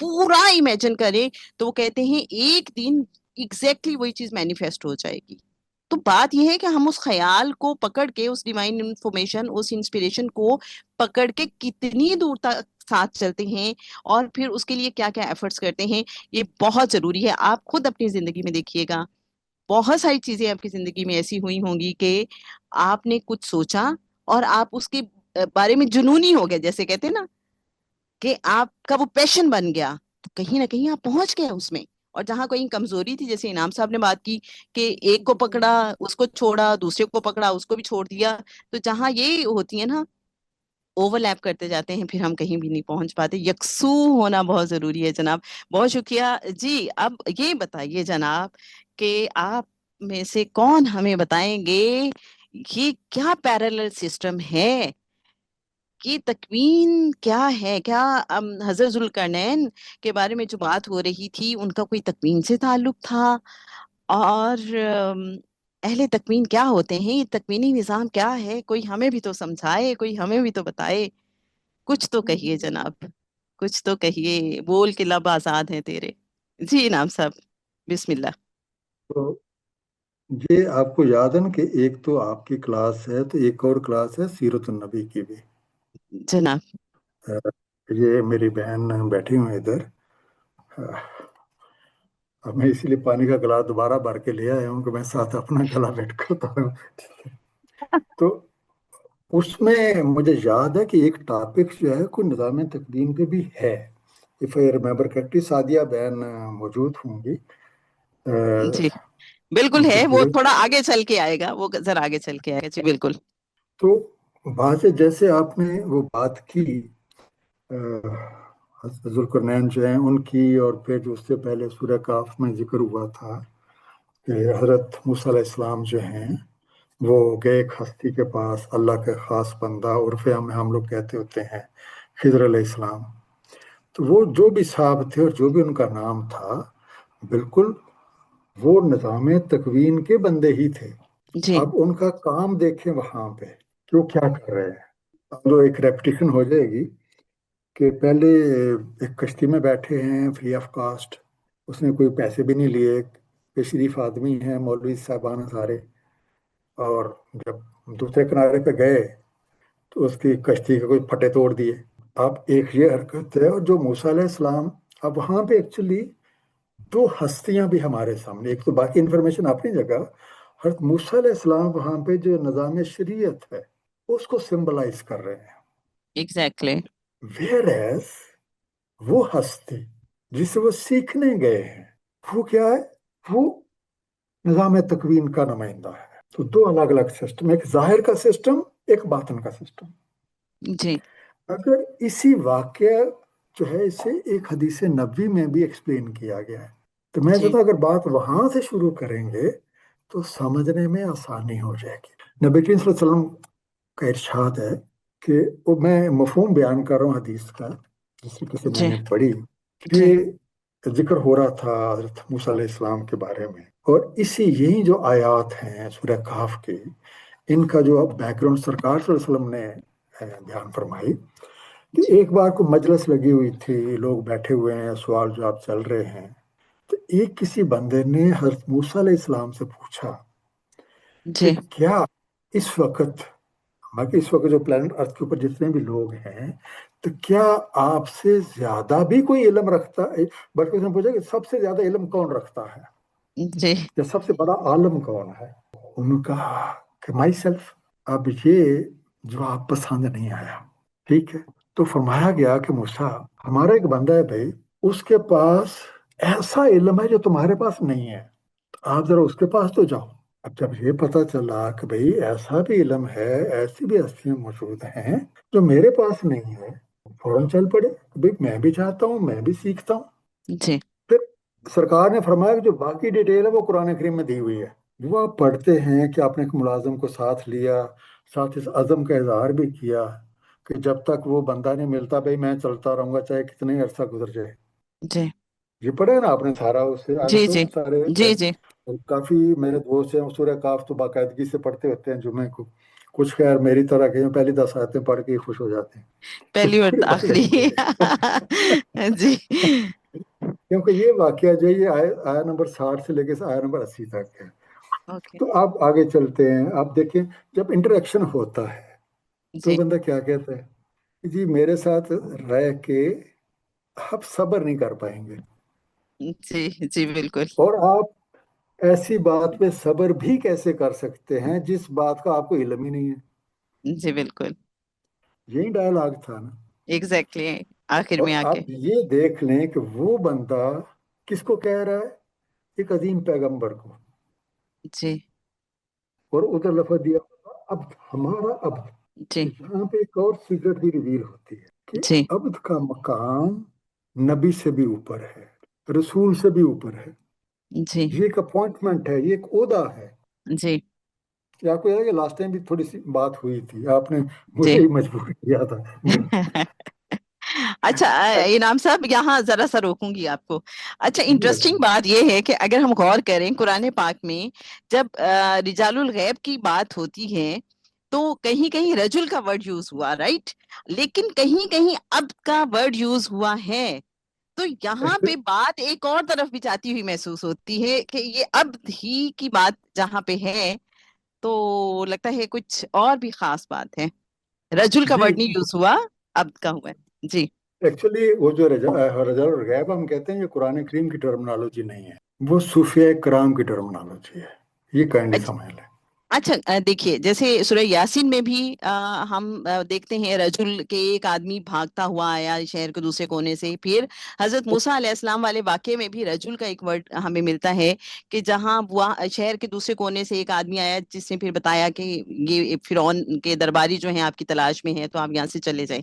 پورا امیجن کریں تو وہ کہتے ہیں ایک دن ایگزیکٹلی وہی چیز مینیفیسٹ ہو جائے گی. تو بات یہ ہے کہ ہم اس خیال کو پکڑ کے، اس ڈیوائن انفارمیشن، اس انسپریشن کو پکڑ کے کتنی دور تک ساتھ چلتے ہیں اور پھر اس کے لیے کیا کیا ایفرٹس کرتے ہیں، یہ بہت ضروری ہے. آپ خود اپنی زندگی میں دیکھیے گا، بہت ساری چیزیں آپ کی زندگی میں ایسی ہوئی ہوں گی کہ آپ نے کچھ سوچا اور آپ اس کے بارے میں جنونی ہو گئے، جیسے کہتے ہیں نا کہ آپ کا وہ پیشن بن گیا، تو کہیں نہ کہیں آپ پہنچ گئے اس میں. اور جہاں کوئی کمزوری تھی، جیسے انعام صاحب نے بات کی کہ ایک کو پکڑا اس کو چھوڑا، دوسرے کو پکڑا اس کو بھی چھوڑ دیا، تو جہاں یہ ہوتی ہے نا اوور لیپ کرتے جاتے ہیں، پھر ہم کہیں بھی نہیں پہنچ پاتے. یکسو ہونا بہت ضروری ہے جناب. بہت شکریہ جی. اب یہ بتائیے جناب کہ آپ میں سے کون ہمیں بتائیں گے یہ کیا پیرالل سسٹم ہے، یہ تکوین کیا ہے؟ کیا حضرت ذوالقرنین کے بارے میں جو بات ہو رہی تھی ان کا کوئی تکوین سے تعلق تھا؟ اور اہل تکوین کیا ہوتے ہیں؟ یہ تکوینی نظام کیا ہے؟ کوئی ہمیں بھی تو سمجھائے، کوئی ہمیں بھی تو بتائے. کچھ تو کہیے جناب، کچھ تو کہیے، بول کے لب آزاد ہیں تیرے. جی انعام صاحب بسم اللہ. تو یہ آپ کو یاد ہے نا کہ ایک تو آپ کی کلاس ہے تو ایک اور کلاس ہے سیرت النبی کی بھی. جناب یہ میری بہن بیٹھی ہوں ادھر، اب میں اسی لیے پانی کا گلاس دوبارہ بھر کے لے آیا ہوں کہ میں ساتھ اپنا گلا بیٹھ کرتا ہوں. تو اس میں مجھے یاد ہے کہ ایک ٹاپک جو ہے کوئی نظام تقدیم پہ بھی ہے. If I remember correctly، Sadia بہن موجود ہوں گی. جی بالکل ہے، وہ بالکل. تھوڑا آگے چل کے آئے گا، وہ ذرا آگے چل کے آئے گا. جی بالکل. تو بات ہے جیسے آپ نے وہ بات کی ذوالقرنین جو ہیں ان کی، اور پھر جو اس سے پہلے سورہ کاف میں ذکر ہوا تھا کہ حضرت موسیٰ علیہ السلام جو ہیں وہ گئے ایک ہستی کے پاس، اللہ کے خاص بندہ، عرف میں ہم لوگ کہتے ہوتے ہیں خضر علیہ السلام. تو وہ جو بھی صاحب تھے اور جو بھی ان کا نام تھا، بالکل وہ نظام تکوین کے بندے ہی تھے. جی اب ان کا کام دیکھیں وہاں پہ کہ وہ کیا کر رہے ہیں. اب جو ایک ریپٹیشن ہو جائے گی کہ پہلے ایک کشتی میں بیٹھے ہیں فری آف کاسٹ، اس نے کوئی پیسے بھی نہیں لیے، کہ شریف آدمی ہیں مولوی صاحبان سارے، اور جب دوسرے کنارے پہ گئے تو اس کی کشتی کے کوئی پھٹے توڑ دیے. اب ایک یہ حرکت ہے. اور جو موسیٰ علیہ السلام، اب وہاں پہ ایکچولی دو ہستیاں بھی ہمارے سامنے، ایک تو باقی انفارمیشن اپنی جگہ، حضرت موسیٰ علیہ السلام وہاں پہ جو نظام شریعت ہے اس کو سمبلائز کر رہے ہیں. ایگزیکٹلی. ویئر ایز وہ ہستی جس سے وہ سیکھنے گئے ہیں، وہ کیا ہے؟ وہ نظام تکوین کا نمائندہ ہے. تو دو الگ الگ سسٹم، ایک ظاہر کا سسٹم، ایک باطن کا سسٹم. جی اگر اسی واقعہ جو ہے اسے ایک حدیث نبوی میں بھی ایکسپلین کیا گیا ہے، تو میں جی چاہتا ہوں اگر بات وہاں سے شروع کریں گے تو سمجھنے میں آسانی ہو جائے گی. نبی کریم صلی اللہ علیہ وسلم کا ارشاد ہے کہ وہ، میں مفہوم بیان کر رہا ہوں حدیث کا جس طریقے سے میں جی نے پڑھی، کہ جی ذکر ہو رہا تھا حضرت موسیٰ علیہ السلام کے بارے میں، اور اسی یہی جو آیات ہیں سورہ کہف کی، ان کا جو بیک گراؤنڈ سرکار صلی اللہ علیہ وسلم نے بیان فرمائی کہ ایک بار کو مجلس لگی ہوئی تھی، لوگ بیٹھے ہوئے ہیں، سوال جواب چل رہے ہیں، تو ایک کسی بندے نے حضرت موسیٰ علیہ السلام سے پوچھا کہ جی کیا اس وقت، باقی اس وقت جو پلانٹ ارتھ کے اوپر جتنے بھی لوگ ہیں، تو کیا آپ سے زیادہ بھی کوئی علم رکھتا ہے؟ بلکہ اس نے پوچھا کہ سب سے زیادہ علم کون رکھتا ہے، جی یا سب سے بڑا عالم کون ہے؟ انہوں نے کہا کہ مائی سیلف. اب یہ جواب پسند نہیں آیا. ٹھیک ہے، تو فرمایا گیا کہ موسیٰ، ہمارا ایک بندہ ہے بھائی، اس کے پاس ایسا علم ہے جو تمہارے پاس نہیں ہے، آپ ذرا اس کے پاس تو جاؤ. اب جب یہ پتا چلا کہ بھئی ایسا بھی علم ہے، ایسی بھی ہستیاں موجود ہیں جو میرے پاس نہیں ہے، فوراً چل پڑے بھئی میں بھی چاہتا ہوں، میں بھی سیکھتا ہوں. جی پھر سرکار نے فرمایا کہ جو باقی ڈیٹیل ہے وہ قرآن کریم میں دی ہوئی ہے. وہ آپ پڑھتے ہیں کہ آپ نے ایک ملازم کو ساتھ لیا، ساتھ اس عزم کا اظہار بھی کیا کہ جب تک وہ بندہ نہیں ملتا بھئی میں چلتا رہوں گا چاہے کتنے عرصہ گزر جائے. جی یہ پڑھے نا آپ نے سارا، اس سے جی تو جی سارے جی جی کافی میرے دوست ہیں سورہ کاف تو باقاعدگی سے پڑھتے ہوتے ہیں جمعے کو. کچھ خیر میری طرح کے پہلی 10 آیتیں پڑھ کے ہی خوش ہو جاتے ہیں پہلی اور پھر آگے آخری جی کیونکہ یہ واقعہ جو ہے یہ آیا نمبر 60 سے لے کے آیا نمبر 80 تک ہے. اوکے تو آپ آگے چلتے ہیں. آپ دیکھیں جب انٹریکشن ہوتا ہے تو جی بندہ کیا کہتا ہے جی میرے ساتھ رہ کے آپ صبر نہیں کر پائیں گے جی جی بالکل اور آپ ایسی بات پہ صبر بھی کیسے کر سکتے ہیں جس بات کا آپ کو علم ہی نہیں ہے. جی بالکل یہی ڈائلاگ تھا نا. ایگزیکٹلی آخر اور میں آ کے آپ یہ دیکھ لیں کہ وہ بندہ کس کو کہہ رہا ہے, ایک عظیم پیغمبر کو, جی اور ادھر لفظ دیا عبد, ہمارا عبد. جی یہاں پہ ایک اور سیکرٹ بھی ریویل ہوتی ہے کہ جی عبد کا مقام نبی سے بھی اوپر ہے, رسول سے بھی اوپر ہے. جی یہ ایک اپوائنٹمنٹ ہے, یہ ایک عہدہ ہے. جی کہ آپ کو یاد ہے کہ لاسٹ ٹائم بھی تھوڑی سی بات ہوئی تھی, آپ نے جی مجھے ہی مجبور کیا تھا. اچھا انعام صاحب یہاں ذرا سا روکوں گی آپ کو. اچھا انٹرسٹنگ بات یہ ہے کہ اگر ہم غور کریں قرآن پاک میں جب رجال الغیب کی بات ہوتی ہے تو کہیں کہیں رجل کا ورڈ یوز ہوا, رائٹ, لیکن کہیں کہیں عبد کا ورڈ یوز ہوا ہے. تو یہاں پہ بات ایک اور طرف بھی جاتی ہوئی محسوس ہوتی ہے کہ یہ عبد ہی کی بات جہاں پہ ہے تو لگتا ہے کچھ اور بھی خاص بات ہے. رجل کا جی ورڈ نہیں یوز ہوا, عبد کا ہوا ہے. جی ایکچولی وہ جو رجال الغیب ہم کہتے ہیں یہ قرآن کریم کی ٹرمنالوجی نہیں ہے, وہ صوفیاء کرام کی ٹرمنالوجی ہے. یہ کائنڈلی سمجھ لیں. اچھا دیکھیے جیسے سورہ یاسین میں بھی ہم دیکھتے ہیں رجل کے ایک آدمی بھاگتا ہوا آیا شہر کے دوسرے کونے سے. پھر حضرت موسیٰ علیہ السلام والے واقعے میں بھی رجل کا ایک ورڈ ہمیں ملتا ہے کہ جہاں وہ شہر کے دوسرے کونے سے ایک آدمی آیا جس نے پھر بتایا کہ یہ فرعون کے درباری جو ہیں آپ کی تلاش میں ہیں تو آپ یہاں سے چلے جائیں.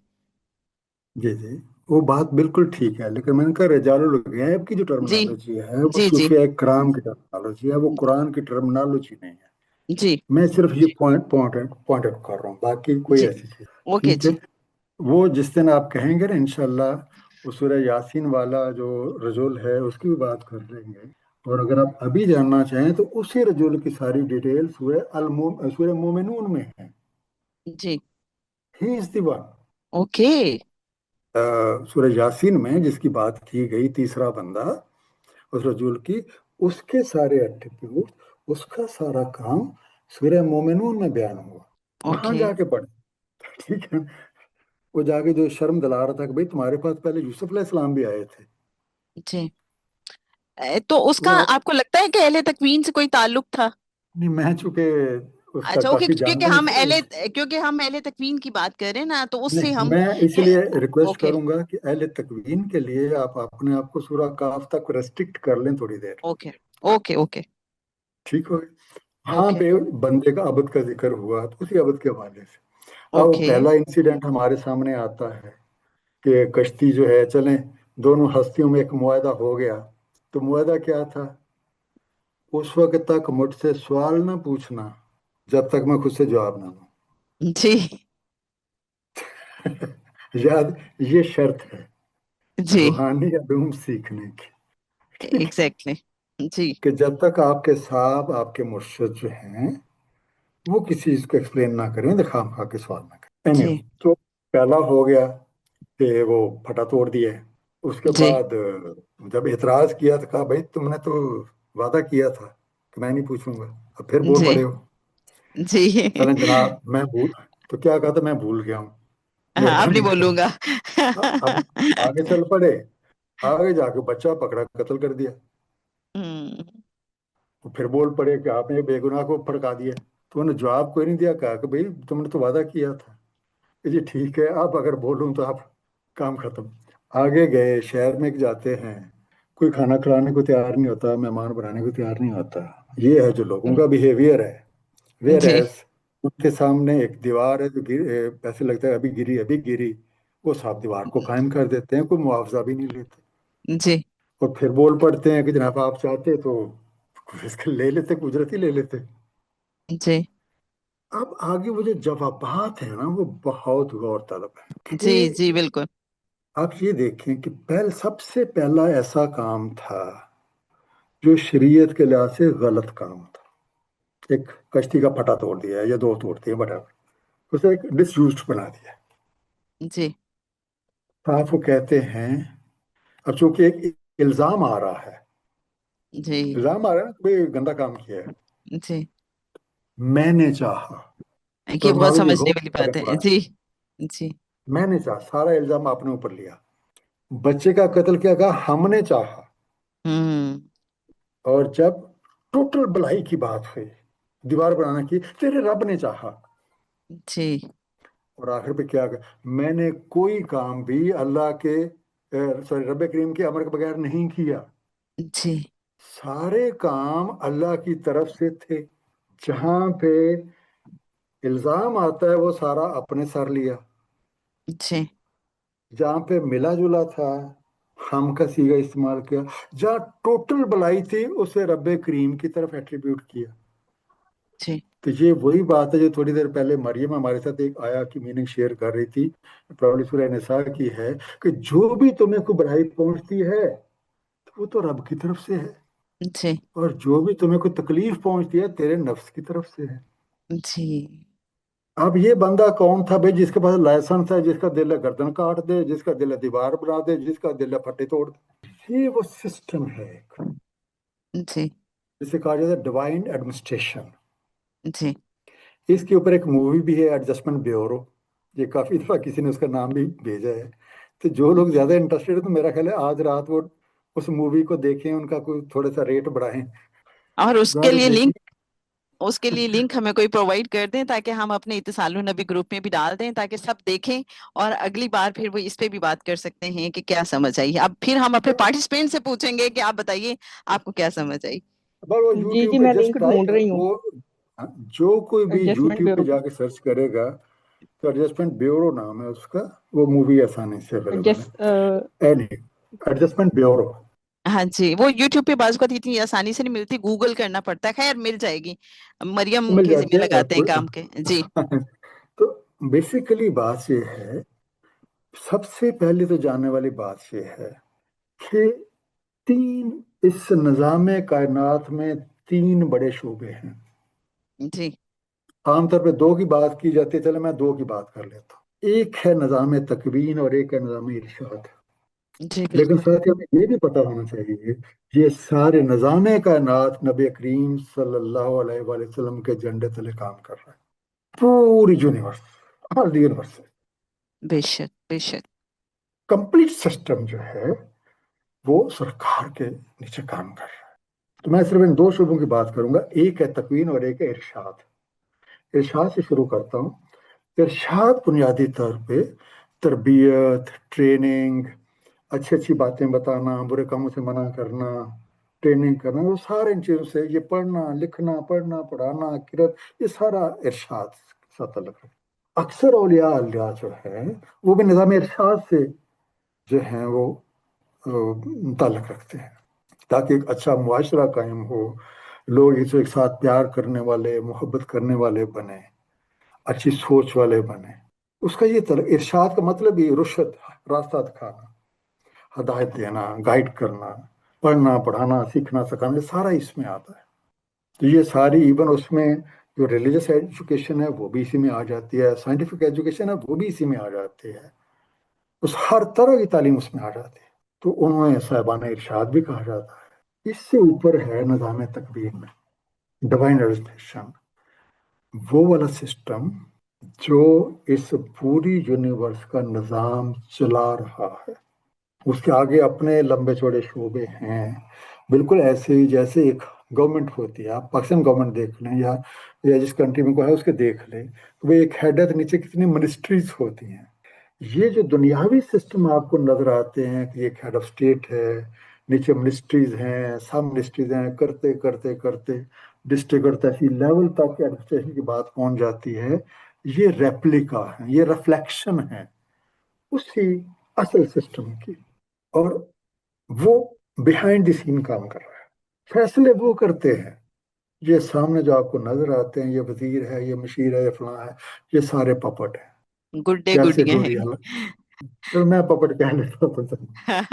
جی جی وہ بات بالکل ٹھیک ہے, لیکن میں نے کہا رجال الغیب کی جو جی ٹرمنالوجی ہے وہ جی جی صوفیاء کرام کی ٹرمنالوجی ہے, وہ قرآن کی ٹرمنالوجی نہیں ہے. جی میں صرف یہ پوائنٹ آؤٹ کر رہا ہوں, باقی کوئی جی ایسی چیز. اوکے ٹھیک ہے, جی وہ جس دن آپ کہیں گے نا انشاءاللہ وہ سورہ یاسین والا جو رجل ہے اس کی بھی بات کر لیں گے. اور اگر آپ ابھی جاننا چاہیں تو اسی رجل کی ساری ڈیٹیل سورہ مومنون میں ہے. جی ہی از دی ون. اوکے سورہ یاسین میں جس کی بات کی گئی تیسرا بندہ اس رجل کی, اس کے سارے ایٹریبیوٹ, اس کا سارا کام سورہ مومنون میں بیان ہوا. وہاں اوکے جا کے پڑھ. ٹھیک ہے, وہ جا کے جو شرم دلا رہا تھا کہ بھئی تمہارے پاس پہلے یوسف علیہ السلام بھی آئے تھے. جی تو اس کا وہ آپ آپ کو لگتا ہے کہ اہل تکوین سے کوئی تعلق تھا؟ نہیں, میں چونکہ اس کا اچھا اوکے کافی جانتا ہوں کیونکہ ہم اہل تکوین کی بات کر رہے ہیں نا تو اس سے نہیں, ہم میں اس لیے ریکویسٹ اوکے کروں گا کہ اہل تکوین کے لیے آپ اپنے آپ کو سورہ کاف تک ریسٹرکٹ کر لیں تھوڑی دیر. اوکے اوکے اوکے ٹھیک ہو گیا. ہاں اوکے پہ بندے کا عبد کا ذکر ہوا تو اسی عبد کے حوالے سے. اب وہ اوکے پہلا انسیڈنٹ ہمارے سامنے آتا ہے کہ کشتی جو ہے, چلیں دونوں ہستیوں میں ایک معاہدہ ہو گیا. تو معاہدہ کیا تھا, اس وقت تک مجھ سے سوال نہ پوچھنا جب تک میں خود سے جواب نہ دوں. جی یاد, یہ شرط ہے جی روحانی علوم سیکھنے کی. ٹھیک ہے, ایگزیکٹلی جی کہ جب تک آپ کے صاحب آپ کے مرشد جو ہیں وہ کسی چیز کو ایکسپلین نہ کریں تو خام خواہ کے سوال نہ کریں. جی تو پہلا ہو گیا کہ وہ پھٹا توڑ دیا. اس کے جی بعد جب اعتراض کیا تو کہا بھائی تم نے تو وعدہ کیا تھا کہ میں نہیں پوچھوں گا, اب پھر بول جی پڑے ہو. جی چلیں جناب میں بھول, تو کیا کہا تھا, میں بھول گیا ہوں, اب نہیں مہربانی بولوں گا. کریں. اب آگے چل پڑے, آگے جا کے بچہ پکڑا قتل کر دیا. پھر بول پڑے کہ آپ نے بے گناہ کو پھڑکا دیا. تو انہوں نے جواب کوئی نہیں دیا, کہا کہ بھئی تم نے تو وعدہ کیا تھا. جی ٹھیک ہے, اب اگر بولوں تو آپ کام ختم. آگے گئے, شہر میں جاتے ہیں, کوئی کھانا کھلانے کو تیار نہیں ہوتا, مہمان بنانے کو تیار نہیں ہوتا. یہ ہے جو لوگوں کا بیہیویئر ہے. ویئر جی ایز ان کے سامنے ایک دیوار ہے جو ایسے لگتا ہے ابھی گری, وہ صاحب دیوار کو قائم کر دیتے ہیں, کوئی معاوضہ بھی نہیں لیتے. جی اور پھر بول پڑتے ہیں کہ جناب آپ چاہتے تو اس کے لے لیتے, اجرت ہی لے لیتے. جی اب آگے وہ جو جوابات ہیں نا وہ بہت غور طلب ہے. جی کہ جی بالکل آپ یہ دیکھیں کہ سب سے پہلا ایسا کام تھا جو شریعت کے لحاظ سے غلط کام تھا. ایک کشتی کا پھٹا توڑ دیا یا دو توڑ دیا, بڑا اسے ایک ڈس یوزڈ بنا دیا. جی آپ وہ کہتے ہیں اب چونکہ ایک الزام آ رہا ہے، جی الزام آ رہا ہے نا کہ بھئی گندا کام کیا ہے، جی میں نے چاہا، یہ اور بہت معاویہ جی سمجھنے غور والی سے بات ہے. قرآن، جی جی میں نے چاہا، سارا الزام آپ نے اوپر لیا. بچے کا قتل کیا کہا ہم نے چاہا. ہوں اور جب ٹوٹل بھلائی کی بات ہوئی، دیوار بنانا کی، تیرے رب نے چاہا. جی اور آخر پہ کیا میں نے کوئی کام بھی اللہ کے سوری رب کریم کے امر کے بغیر نہیں کیا. جی سارے کام اللہ کی طرف سے تھے. جہاں پہ الزام آتا ہے وہ سارا اپنے سر لیا، جی جہاں پہ ملا جلا تھا ہم کا سیگا استعمال کیا، جہاں ٹوٹل بلائی تھی اسے رب کریم کی طرف ایٹریبیوٹ کیا. جی تو یہ وہی بات ہے جو تھوڑی دیر پہلے مریم ہمارے ساتھ ایک آیا کی میننگ شیئر کر رہی تھی، پرابلی سورہ نساء کی ہے، کہ جو بھی تمہیں کوئی بڑائی پہنچتی ہے وہ تو رب کی طرف سے ہے، جی اور جو بھی تمہیں کوئی تکلیف پہنچتی ہے تیرے نفس کی طرف سے ہے. جی اب یہ بندہ کون تھا بھائی جس کے پاس لائسنس ہے، جس کا دل ہے گردن کاٹ دے، جس کا دل ہے دیوار بنا دے، جس کا دل ہے پھٹے توڑ دے. یہ وہ سسٹم ہے ایک جی جسے کہا جاتا ہے ڈیوائن ایڈمنسٹریشن. جی اس کے اوپر ایک مووی بھی ہے ایڈجسٹمنٹ بیورو، یہ کافی دفعہ کسی نے اس کا نام بھی بھیجا ہے. تو جو لوگ زیادہ انٹرسٹیڈ ہے تو میرا خیال ہے آج رات وہ اس مووی کو دیکھیں، ان کا کوئی تھوڑا سا ریٹ بڑھائیں. اور اس وہاں کے پہ لیے دیکھیں لنک ہمیں کوئی پرووائڈ کر دیں تاکہ ہم اپنے اتصال النبی گروپ میں بھی ڈال دیں تاکہ سب دیکھیں، اور اگلی بار پھر وہ اس پہ بھی بات کر سکتے ہیں کہ کیا سمجھ آئی. اب پھر ہم اپنے پارٹیسپینٹ سے پوچھیں گے کہ آپ بتائیے آپ کو کیا سمجھ آئی. بس وہ جی یوٹیوب جی پہ میں جسٹ لنک ڈھونڈ رہی ہوں وہ جو کوئی بھی ایڈجسٹمنٹ یوٹیوب پہ بیورو جا کے سرچ کرے گا تو ایڈجسٹمنٹ بیورو نام ہے اس کا، وہ مووی آسانی سے اویلیبل ایڈجسٹ ہے. Adjustment bureau. ہاں جی، وہ یوٹیوب پہ بعض اوقات اتنی آسانی سے نہیں ملتی، گوگل کرنا پڑتا ہے. خیر مل جائے گی، مریم مل کے جاتی ذمہ ہے لگاتے ہیں کام کے. جی تو بیسیکلی بات یہ ہے، سب سے پہلے تو جاننے والی بات یہ ہے کہ اس نظام کائنات میں 3 بڑے شعبے ہیں. جی عام طور پہ 2 کی بات کی جاتی ہے، چلے میں 2 کی بات کر لیتا ہوں. ایک ہے نظام تکوین اور ایک ہے نظام ارشاد. جی لیکن بالکل. ساتھ ہی ہمیں یہ بھی پتہ ہونا چاہیے یہ سارے نظام کائنات نبی کریم صلی اللہ علیہ وآلہ وسلم کے جھنڈے تلے کام کر رہا ہے. پوری یونیورس، ہر یونیورس بے شک بے شک. کمپلیٹ سسٹم جو ہے وہ سرکار کے نیچے کام کر رہا ہے. تو میں صرف ان 2 شعبوں کی بات کروں گا، ایک ہے تکوین اور ایک ہے ارشاد. ارشاد سے شروع کرتا ہوں. ارشاد بنیادی طور پہ تربیت، ٹریننگ، اچھی اچھی باتیں بتانا، برے کاموں سے منع کرنا، ٹریننگ کرنا، وہ سارے ان چیزوں سے، یہ پڑھنا لکھنا، پڑھنا پڑھانا، قرات، یہ سارا ارشاد کے ساتھ تعلق ہے. اکثر اولیاء اللہ جو ہے وہ بھی نظام ارشاد سے جو ہیں وہ تعلق رکھتے ہیں تاکہ ایک اچھا معاشرہ قائم ہو، لوگ ایک ساتھ پیار کرنے والے، محبت کرنے والے بنے، اچھی سوچ والے بنے. اس کا یہ ارشاد کا مطلب یہ رشد، راستہ دکھانا، ہدایت دینا، گائیڈ کرنا، پڑھنا پڑھانا، سیکھنا سکھانا، یہ سارا اس میں آتا ہے. تو یہ ساری ایون اس میں جو ریلیجس ایجوکیشن ہے وہ بھی اسی میں آ جاتی ہے، سائنٹیفک ایجوکیشن ہے وہ بھی اسی میں آ جاتی ہے، اس ہر طرح کی تعلیم اس میں آ جاتی ہے. تو انہیں صاحبانہ ارشاد بھی کہا جاتا ہے. اس سے اوپر ہے نظام تکوین میں ڈیوائن ایڈمنسٹریشن، وہ والا سسٹم جو اس پوری یونیورس کا نظام چلا رہا ہے. اس کے آگے اپنے لمبے چوڑے شعبے ہیں، بالکل ایسے ہی جیسے ایک گورنمنٹ ہوتی ہے. آپ پاکستان گورنمنٹ دیکھ لیں یا جس کنٹری میں کوئی ہے اس کے دیکھ لیں، وہ ایک ہیڈ ہے تو نیچے کتنی منسٹریز ہوتی ہیں. یہ جو دنیاوی سسٹم آپ کو نظر آتے ہیں کہ ایک ہیڈ آف اسٹیٹ ہے، نیچے منسٹریز ہیں، سب منسٹریز ہیں، کرتے کرتے کرتے ڈسٹرکٹ اور تحصیل لیول تک ایڈمنسٹریشن کی بات پہنچ جاتی ہے. یہ ریپلیکا ہے، یہ ریفلیکشن ہے اسی اصل سسٹم کی، اور وہ بیہائنڈ دی سین کام کر رہا ہے. فیصلے وہ کرتے ہیں، یہ سامنے جو آپ کو نظر آتے ہیں، یہ وزیر ہے، یہ مشیر ہے، یہ فلاں ہے، یہ سارے پپٹ ہیں. گڈے جیسے گڈیاں ڈوری ہیں. چل میں پپٹ کہہ لیتا ہوں.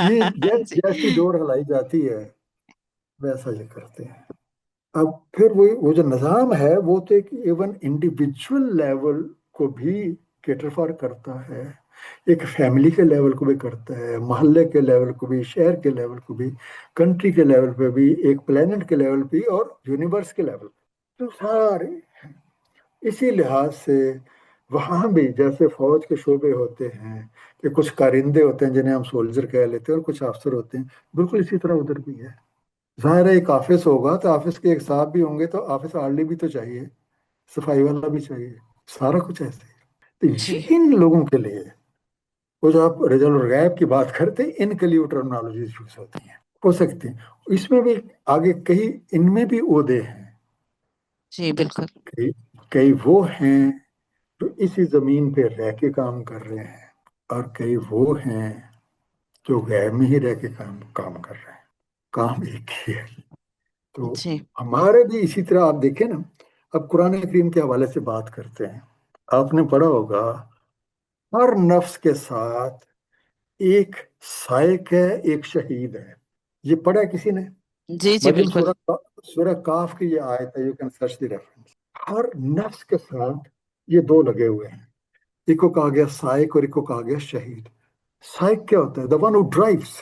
یہ جی جیسی ڈور ہلائی جاتی ہے ویسا یہ کرتے ہیں. اب پھر وہ جو نظام ہے وہ تو ایک ایون انڈیویجول لیول کو بھی کیٹر فار کرتا ہے، ایک فیملی کے لیول کو بھی کرتا ہے، محلے کے لیول کو بھی، شہر کے لیول کو بھی، کنٹری کے لیول پہ بھی، ایک پلانٹ کے لیول پہ اور یونیورس کے لیول پہ، تو سارے اسی لحاظ سے وہاں بھی جیسے فوج کے شعبے ہوتے ہیں کہ کچھ کارندے ہوتے ہیں جنہیں ہم سولجر کہہ لیتے ہیں اور کچھ افسر ہوتے ہیں، بالکل اسی طرح ادھر بھی ہے۔ ظاہر ہے ایک آفس ہوگا تو آفس کے ایک صاحب بھی ہوں گے تو آفس آرلی بھی تو چاہیے، صفائی والا بھی چاہیے، سارا کچھ ایسے ہی۔ تو جی یہ ان لوگوں کے لیے وہ جو آپ رجل الغیب کی بات کرتے ہیں، ان کے لیے وہ ٹرمنالوجیز یوز ہوتی ہیں، ہو سکتی ہیں اس میں بھی آگے کئی ان میں بھی عہدے ہیں، جی بالکل کئی وہ ہیں جو اسی زمین پہ رہ کے کام کر رہے ہیں اور کئی وہ ہیں جو غیب میں ہی رہ کے کام کر رہے ہیں، کام ایک ہی ہے۔ تو جی ہمارے بھی اسی طرح آپ دیکھیں نا، اب قرآن کریم کے حوالے سے بات کرتے ہیں، آپ نے پڑھا ہوگا ہر نفس کے ساتھ ایک سائق ہے، ایک شہید ہے، یہ پڑھا کسی نے؟ جی جی مریم بالکل سورہ کاف کی یہ آیت ہے، you can search the reference. ہر نفس کے ساتھ یہ دو لگے ہوئے ہیں، ایک کو کہا گیا سائق اور ایک کو کہا گیا شہید۔ سائق کیا ہوتا ہے؟ the one who drives،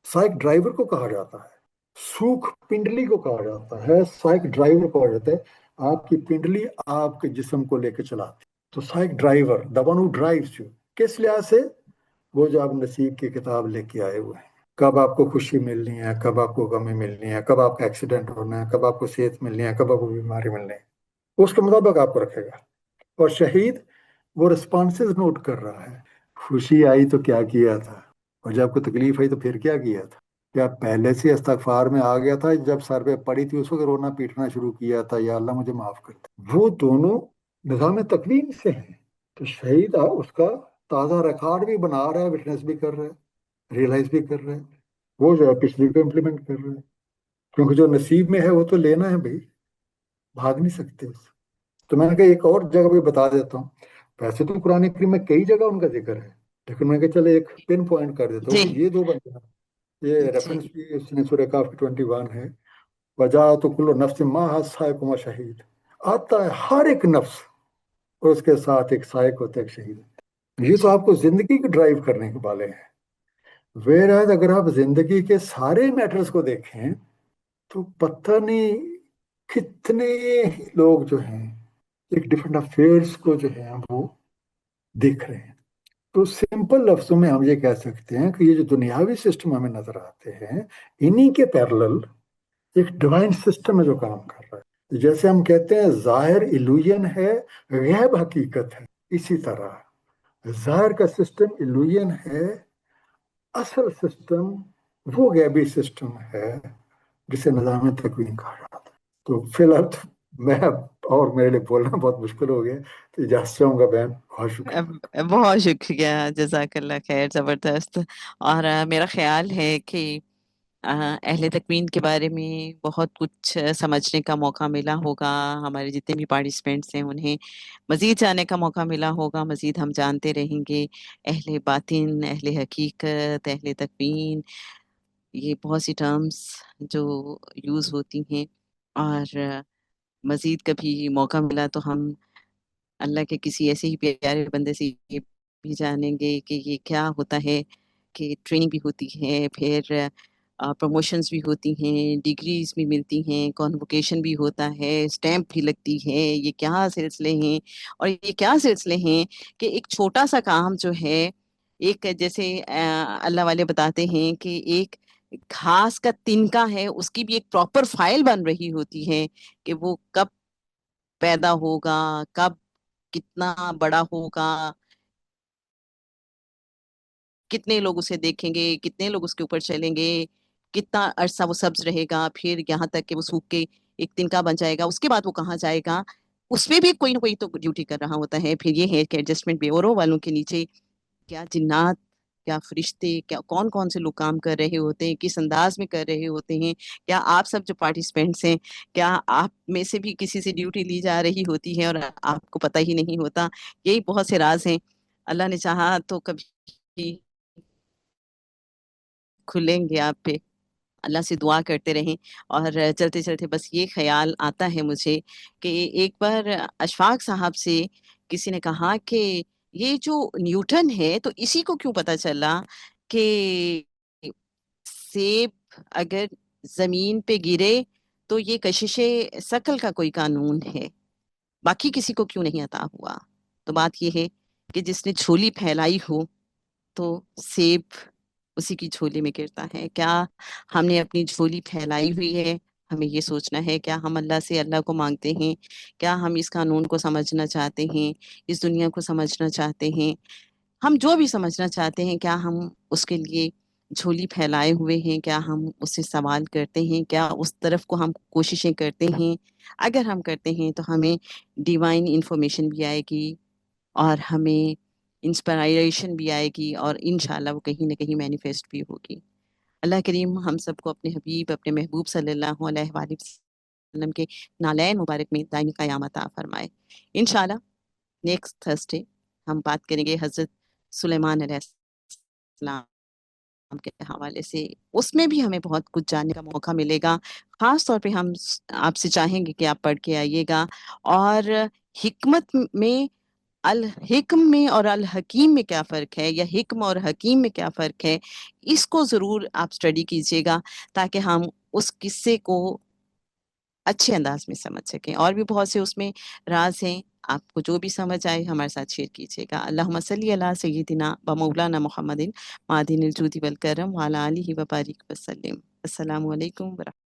سائق ڈرائیور کو کہا جاتا ہے، سوکھ پنڈلی کو کہا جاتا ہے، سائق ڈرائیور کو کہا جاتا ہے، آپ کی پنڈلی آپ کے جسم کو لے کے چلاتی ہے۔ تو سائق driver the one who drives you، کس لحاظ سے؟ وہ جو آپ نصیب کی کتاب لے کے آئے ہوئے ہیں، کب آپ کو خوشی ملنی ہے، کب آپ کو غمی ملنی ہے، کب آپ کا ایکسیڈنٹ ہونا ہے، کب آپ کو صحت ملنی ہے، کب آپ کو بیماری ملنی ہے، اس کے مطابق آپ کو رکھے گا۔ اور شہید وہ رسپانسز نوٹ کر رہا ہے، خوشی آئی تو کیا کیا تھا، اور جب کوئی تکلیف آئی تو پھر کیا کیا تھا، کیا پہلے سے استغفار میں آ گیا تھا، جب سر پہ پڑی تھی اس وقت رونا پیٹنا شروع کیا تھا یا اللہ مجھے معاف کر دے؟ وہ دونوں نظام تکوین سے ہیں۔ تو شہید اس کا تازہ ریکارڈ بھی بنا رہا ہے، وٹنس بھی کر رہا ہے، ریئلائز بھی کر رہا ہے، وہ جو ہے پچھلی کو امپلیمنٹ کر رہا ہے، کیونکہ جو نصیب میں ہے وہ تو لینا ہے بھائی، بھاگ نہیں سکتے اس سے۔ تو میں نے کہا ایک اور جگہ بھی بتا دیتا ہوں، ویسے تو قرآن کریم میں کئی جگہ ان کا ذکر ہے، لیکن میں نے کہا چلے ایک پن پوائنٹ کر دیتا ہوں جی کہ یہ دو بندے ہیں، یہ جی ریفرنس بھی اس نے سورہ کاف 21 ہے، وجاءت کل نفس ماہا سائق و شہید، آتا ہے ہر ایک نفس اور اس کے ساتھ ایک سائق ہوتا ہے، ایک شہید ہوتا ہے۔ یہ تو آپ کو زندگی کو ڈرائیو کرنے کے والے ہیں۔ ویراز اگر آپ زندگی کے سارے میٹرز کو دیکھیں تو پتہ نہیں کتنے لوگ جو ہیں ایک ڈفرینٹ افیئرس کو جو ہے وہ دیکھ رہے ہیں۔ تو سمپل لفظوں میں ہم یہ کہہ سکتے ہیں کہ یہ جو دنیاوی سسٹم ہمیں نظر آتے ہیں، انہی کے پیرلل ایک ڈیوائن سسٹم ہے جو کام کر رہا ہے۔ جیسے ہم کہتے ہیں ظاہر ایلوژن ہے، غیب حقیقت ہے، اسی طرح ظاہر کا سسٹم ایلوژن ہے، اصل سسٹم وہ غیبی سسٹم ہے جسے نظام تکوین کہا جاتا ہے۔ تو فی الحال میں اور میرے لیے بولنا بہت مشکل ہو گیا، تو اجازت چاہوں گا بہن، بہت شکریہ۔ بہت شکریہ، جزاک اللہ خیر، زبردست۔ اور میرا خیال ہے کہ اہل تکوین کے بارے میں بہت کچھ سمجھنے کا موقع ملا ہوگا، ہمارے جتنے بھی پارٹیسپینٹس ہیں انہیں مزید جاننے کا موقع ملا ہوگا، مزید ہم جانتے رہیں گے اہل باطن، اہل حقیقت، اہل تکوین، یہ بہت سی ٹرمز جو یوز ہوتی ہیں۔ اور مزید کبھی موقع ملا تو ہم اللہ کے کسی ایسے ہی پیارے بندے سے یہ بھی جانیں گے کہ یہ کیا ہوتا ہے کہ ٹریننگ بھی ہوتی ہے، پھر پروموشنز بھی ہوتی ہیں، ڈگریز بھی ملتی ہیں، کانووکیشن بھی ہوتا ہے، اسٹیمپ بھی لگتی ہے، یہ کیا سلسلے ہیں، اور یہ کیا سلسلے ہیں کہ ایک چھوٹا سا کام جو ہے، ایک جیسے اللہ والے بتاتے ہیں کہ ایک گھاس کا تنکا ہے، اس کی بھی ایک پراپر فائل بن رہی ہوتی ہے کہ وہ کب پیدا ہوگا، کب کتنا بڑا ہوگا، کتنے لوگ اسے دیکھیں گے، کتنے لوگ اس کے اوپر چلیں گے، کتنا عرصہ وہ سبز رہے گا، پھر یہاں تک کہ وہ سوکھ کے ایک تنکا بن جائے گا، اس کے بعد وہ کہاں جائے گا، اس میں بھی کوئی نہ کوئی تو ڈیوٹی کر رہا ہوتا ہے۔ پھر یہ ہے کہ ایڈجسٹمنٹ بیورو والوں کے نیچے کیا جنات، کیا فرشتے، کیا کون کون سے لوگ کام کر رہے ہوتے ہیں، کس انداز میں کر رہے ہوتے ہیں۔ کیا آپ سب جو پارٹیسپینٹس ہیں، کیا آپ میں سے بھی کسی سے ڈیوٹی لی جا رہی ہوتی ہے اور آپ کو پتہ ہی نہیں ہوتا؟ یہی بہت سے راز ہیں، اللہ نے چاہا تو کبھی کھلیں گے آپ پہ۔ اللہ سے دعا کرتے رہیں۔ اور چلتے چلتے بس یہ خیال آتا ہے مجھے کہ ایک بار اشفاق صاحب سے کسی نے کہا کہ یہ جو نیوٹن ہے تو اسی کو کیوں پتا چلا کہ سیب اگر زمین پہ گرے تو یہ کشش ثقل کا کوئی قانون ہے، باقی کسی کو کیوں نہیں عطا ہوا؟ تو بات یہ ہے کہ جس نے جھولی پھیلائی ہو تو سیب اسی کی جھولی میں گرتا ہے۔ کیا ہم نے اپنی جھولی پھیلائی ہوئی ہے؟ ہمیں یہ سوچنا ہے، کیا ہم اللہ سے اللہ کو مانگتے ہیں؟ کیا ہم اس قانون کو سمجھنا چاہتے ہیں، اس دنیا کو سمجھنا چاہتے ہیں؟ ہم جو بھی سمجھنا چاہتے ہیں، کیا ہم اس کے لیے جھولی پھیلائے ہوئے ہیں؟ کیا ہم اس سے سوال کرتے ہیں؟ کیا اس طرف کو ہم کوششیں کرتے ہیں؟ اگر ہم کرتے ہیں تو ہمیں ڈیوائن انفارمیشن بھی آئے گی اور ہمیں انسپائریشن بھی آئے گی، اور انشاءاللہ وہ کہیں نہ کہیں مینیفیسٹ بھی ہوگی۔ اللہ کریم ہم سب کو اپنے حبیب، اپنے محبوب صلی اللہ علیہ وآلہ وسلم کے نالین مبارک میں دائمی قیامت عطا فرمائے۔ انشاءاللہ نیکسٹ تھرسڈے ہم بات کریں گے حضرت سلیمان علیہ السلام کے حوالے سے۔ اس میں بھی ہمیں بہت کچھ جاننے کا موقع ملے گا۔ خاص طور پہ ہم آپ سے چاہیں گے کہ آپ پڑھ کے آئیے گا، اور حکمت میں، الحکم میں اور الحکیم میں کیا فرق ہے، یا حکم اور حکیم میں کیا فرق ہے، اس کو ضرور آپ اسٹڈی کیجیے گا تاکہ ہم اس قصے کو اچھے انداز میں سمجھ سکیں۔ اور بھی بہت سے اس میں راز ہیں، آپ کو جو بھی سمجھ آئے ہمارے ساتھ شیئر کیجیے گا۔ اللہم صلی علی سیدنا و مولانا محمد معدن الجود والکرم وعلی آلہ وبارک وسلم۔ السلام علیکم ورحمۃ